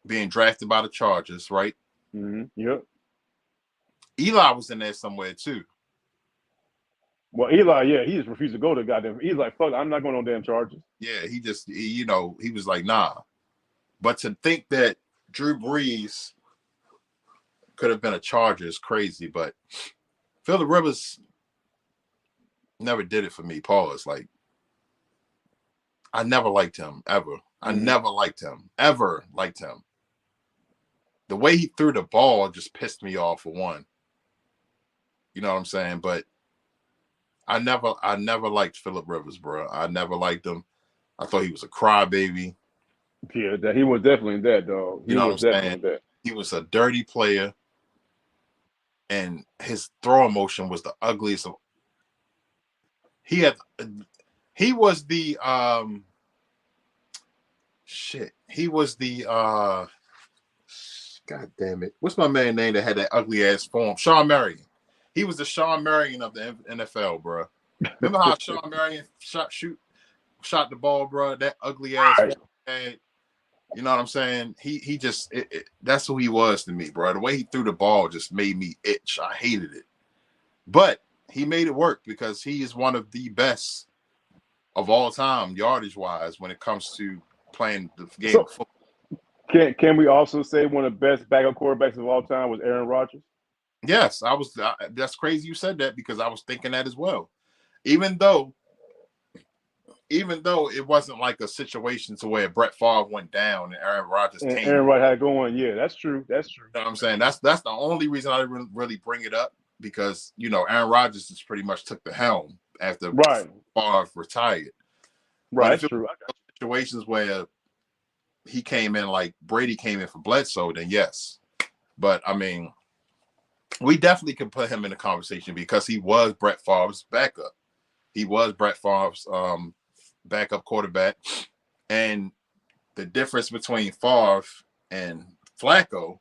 being drafted by the Chargers, right? Mm-hmm. Yep. Eli was in there somewhere too. Well, Eli, yeah, he just refused to go to goddamn. He's like, fuck, I'm not going on damn Chargers. Yeah, he was like, nah. But to think that Drew Brees could have been a Charger is crazy. But Phillip Rivers never did it for me. Pause. Like, I never liked him ever. I never liked him ever. Liked him. The way he threw the ball just pissed me off for one. You know what I'm saying? But I never liked Phillip Rivers, bro. I never liked him. I thought he was a crybaby. Yeah, he was definitely that, dog. You know what I'm saying? He was a dirty player, and his throwing motion was the ugliest. He was the God damn it. What's my man name that had that ugly ass form? Sean Marion. He was the Sean Marion of the NFL, bro. Remember how Sean Marion shot the ball, bro? That ugly ass form had. You know what I'm saying? He just that's who he was to me, bro. The way he threw the ball just made me itch. I hated it. But he made it work because he is one of the best of all time, yardage wise, when it comes to playing the game of football. Can we also say one of the best backup quarterbacks of all time was Aaron Rodgers? Yes, that's crazy you said that because I was thinking that as well. Even though it wasn't like a situation to where Brett Favre went down and Aaron Rodgers came. Aaron Rodgers had going. Yeah, that's true. That's true. You know what I'm saying? That's the only reason I didn't really bring it up because, Aaron Rodgers just pretty much took the helm after Favre retired. Right, that's true. Situations where he came in like Brady came in for Bledsoe, then yes. But, I mean, we definitely can put him in the conversation because he was Brett Favre's backup. He was Brett Favre's backup quarterback. And the difference between Favre and Flacco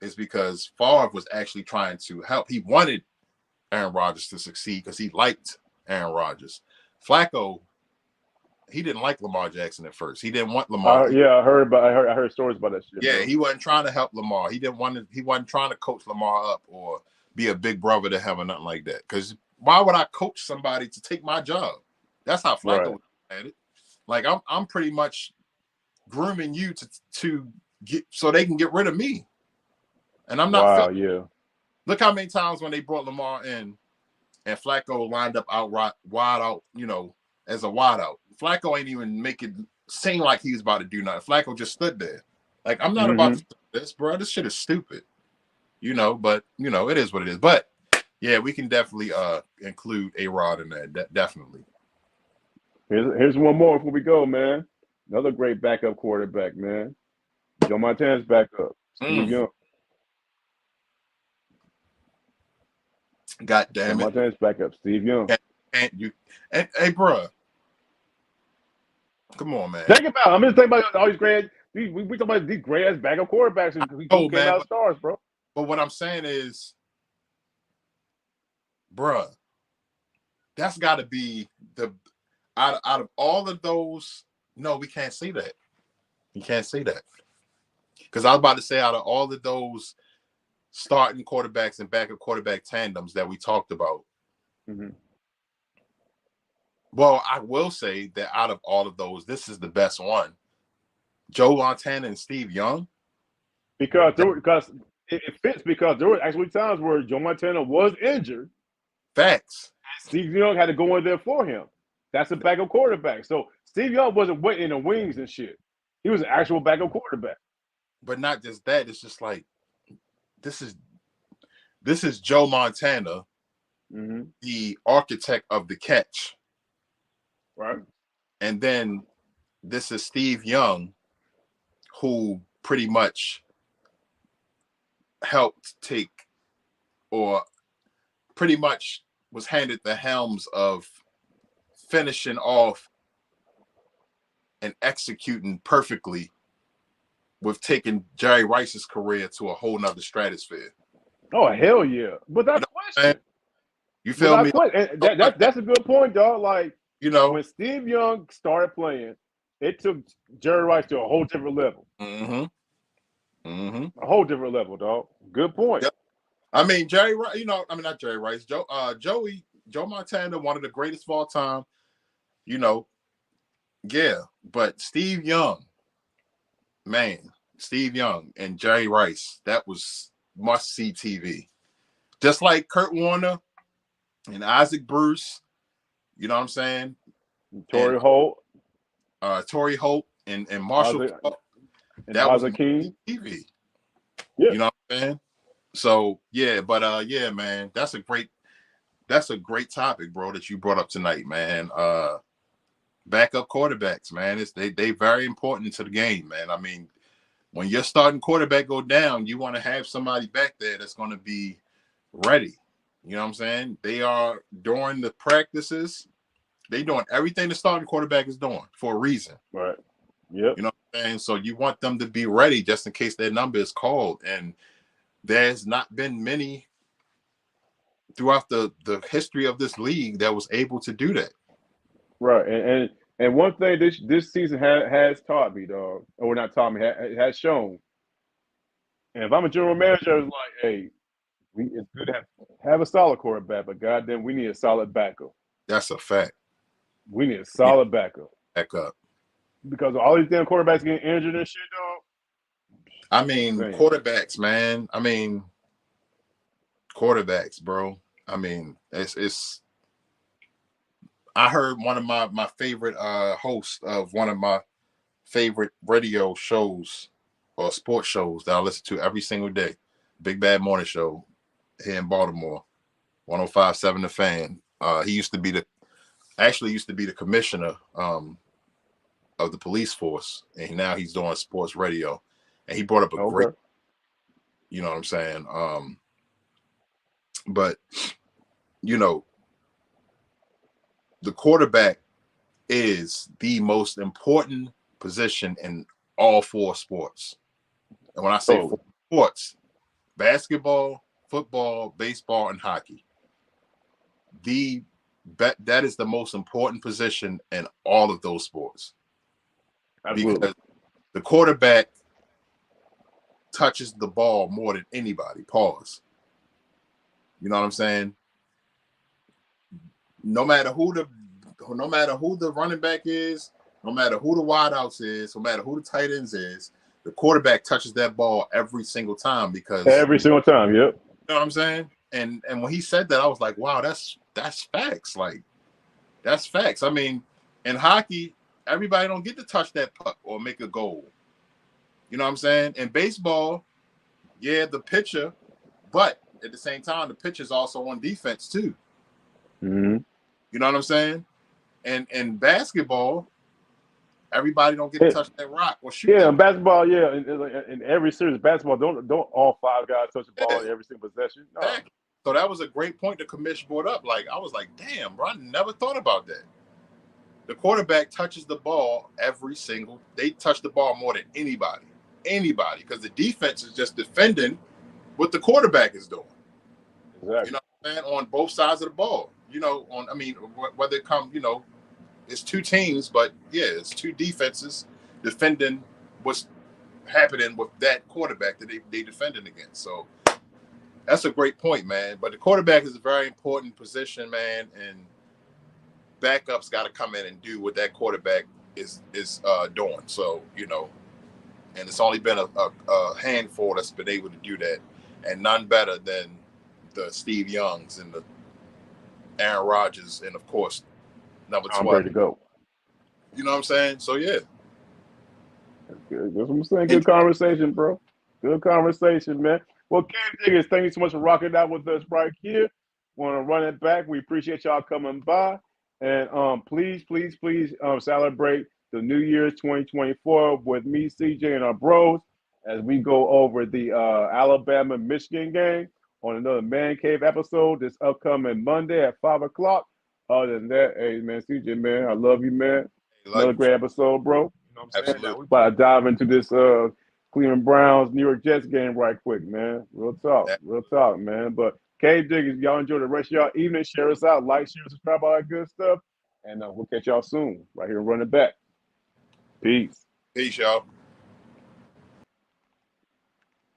is because Favre was actually trying to help. He wanted Aaron Rodgers to succeed because he liked Aaron Rodgers. Flacco, he didn't like Lamar Jackson at first. He didn't want Lamar. I heard stories about that shit. Yeah, bro. He wasn't trying to help Lamar. He wasn't trying to coach Lamar up or be a big brother to him or nothing like that. Because why would I coach somebody to take my job? That's how Flacco was at it. Like I'm pretty much grooming you to get so they can get rid of me. And I'm not. Wow, yeah. Look how many times when they brought Lamar in and Flacco lined up wide out, as a wide out. Flacco ain't even make it seem like he was about to do nothing. Flacco just stood there. Like, I'm not about to do this, bro. This shit is stupid. But it is what it is. But yeah, we can definitely include A-Rod in that. Definitely. Here's one more before we go, man. Another great backup quarterback, man. Joe Montana's backup. Steve Young. God damn it. Montana's backup, Steve Young. Hey, bro. Come on, man. Think about it. I'm just thinking about all these great. We talk about these great ass backup quarterbacks who came out stars, bro. But what I'm saying is, bro, that's got to be out of all of those. No, we can't say that. You can't say that because I was about to say out of all of those starting quarterbacks and backup quarterback tandems that we talked about, Well, I will say that out of all of those, this is the best one. Joe Montana and Steve Young. Because it fits because there were actually times where Joe Montana was injured. Facts. Steve Young had to go in there for him. That's a backup quarterback. So Steve Young wasn't waiting in the wings and shit. He was an actual backup quarterback. But not just that. It's just like this is Joe Montana, the architect of the catch. Right. And then this is Steve Young, who pretty much helped take, or pretty much was handed the helms of finishing off and executing perfectly with taking Jerry Rice's career to a whole nother stratosphere. Oh, hell yeah. Without question. You feel me? That's a good point, dog. Like, you know, when Steve Young started playing, it took Jerry Rice to a whole different level. A whole different level, dog. Good point. Yep. I mean, Jerry Rice, not Jerry Rice, Joe Montana, one of the greatest of all time, yeah. But Steve Young, man, Steve Young and Jerry Rice, that was must-see TV. Just like Kurt Warner and Isaac Bruce, you know what I'm saying? Torrey Holt. Torrey Holt and Marshall Falk, that was King TV. Yeah. You know what I'm saying? So yeah, but yeah, man, that's a great topic, bro, that you brought up tonight, man. Backup quarterbacks, man. They very important to the game, man. I mean, when your starting quarterback go down, you want to have somebody back there that's going to be ready. You know what I'm saying? They are during the practices, they doing everything the starting quarterback is doing for a reason. Right. Yep. You know what I'm saying? So you want them to be ready just in case their number is called. And there's not been many throughout the history of this league that was able to do that. Right. And one thing this season has taught me, dog, or not taught me, has shown. And if I'm a general manager, it's like, hey, it's good to have a solid quarterback, but goddamn, we need a solid backup. That's a fact. We need a solid backup. Backup. Because all these damn quarterbacks getting injured and shit, dog. I mean, quarterbacks, man. I mean, quarterbacks, bro. I mean, it's. I heard one of my favorite hosts of one of my favorite radio shows or sports shows that I listen to every single day, Big Bad Morning Show here in Baltimore, 105.7 The Fan. He used to be the commissioner of the police force, and now he's doing sports radio. And he brought up a great, you know what I'm saying? But, the quarterback is the most important position in all four sports. And when I say four sports, basketball, football, baseball, and hockey, that is the most important position in all of those sports. Absolutely. Because the quarterback touches the ball more than anybody. Pause. You know what I'm saying? No matter who the running back is, no matter who the wideouts is, no matter who the tight ends is, the quarterback touches that ball every single time because every single time. Yep. You know what I'm saying? And when he said that, I was like, wow, that's facts. Like, that's facts. I mean, in hockey, everybody don't get to touch that puck or make a goal. You know what I'm saying? In baseball, yeah, the pitcher, but at the same time, the pitcher's also on defense too. Mm-hmm. You know what I'm saying? And in basketball, everybody don't get to touch that rock or shoot. Yeah, in basketball, yeah. In every series of basketball, don't all five guys touch the ball in every single possession. No. Exactly. So that was a great point the commission brought up. Like, I was like, damn, bro, I never thought about that. The quarterback touches the ball they touch the ball more than anybody, because the defense is just defending what the quarterback is doing. Exactly. You know what I'm saying? On both sides of the ball. Whether it come, it's two teams, but yeah, it's two defenses defending what's happening with that quarterback that they defending against. So that's a great point, man. But the quarterback is a very important position, man. And backups got to come in and do what that quarterback is doing. So, you know, and it's only been a handful that's been able to do that, and none better than the Steve Youngs and the Aaron Rodgers, and of course, number 12. I'm ready to go. You know what I'm saying? So yeah. That's good. That's what I'm saying. Good conversation, bro. Good conversation, man. Well, Cam Diggers, thank you so much for rocking out with us right here. Want to run it back. We appreciate y'all coming by. And please celebrate the New Year's 2024 with me, CJ, and our bros as we go over the Alabama-Michigan game on another Mancave episode this upcoming Monday at 5 o'clock. Other than that, hey, man, CJ, man, I love you, man. Another great episode, bro. You know what I'm saying? Absolutely. Now we about to dive into this Cleveland Browns, New York Jets game right quick, man. Real talk, man. But Cave Diggers, y'all enjoy the rest of y'all evening. Share us out, like, share, subscribe, all that good stuff. And we'll catch y'all soon right here and run it back. Peace. Peace, y'all.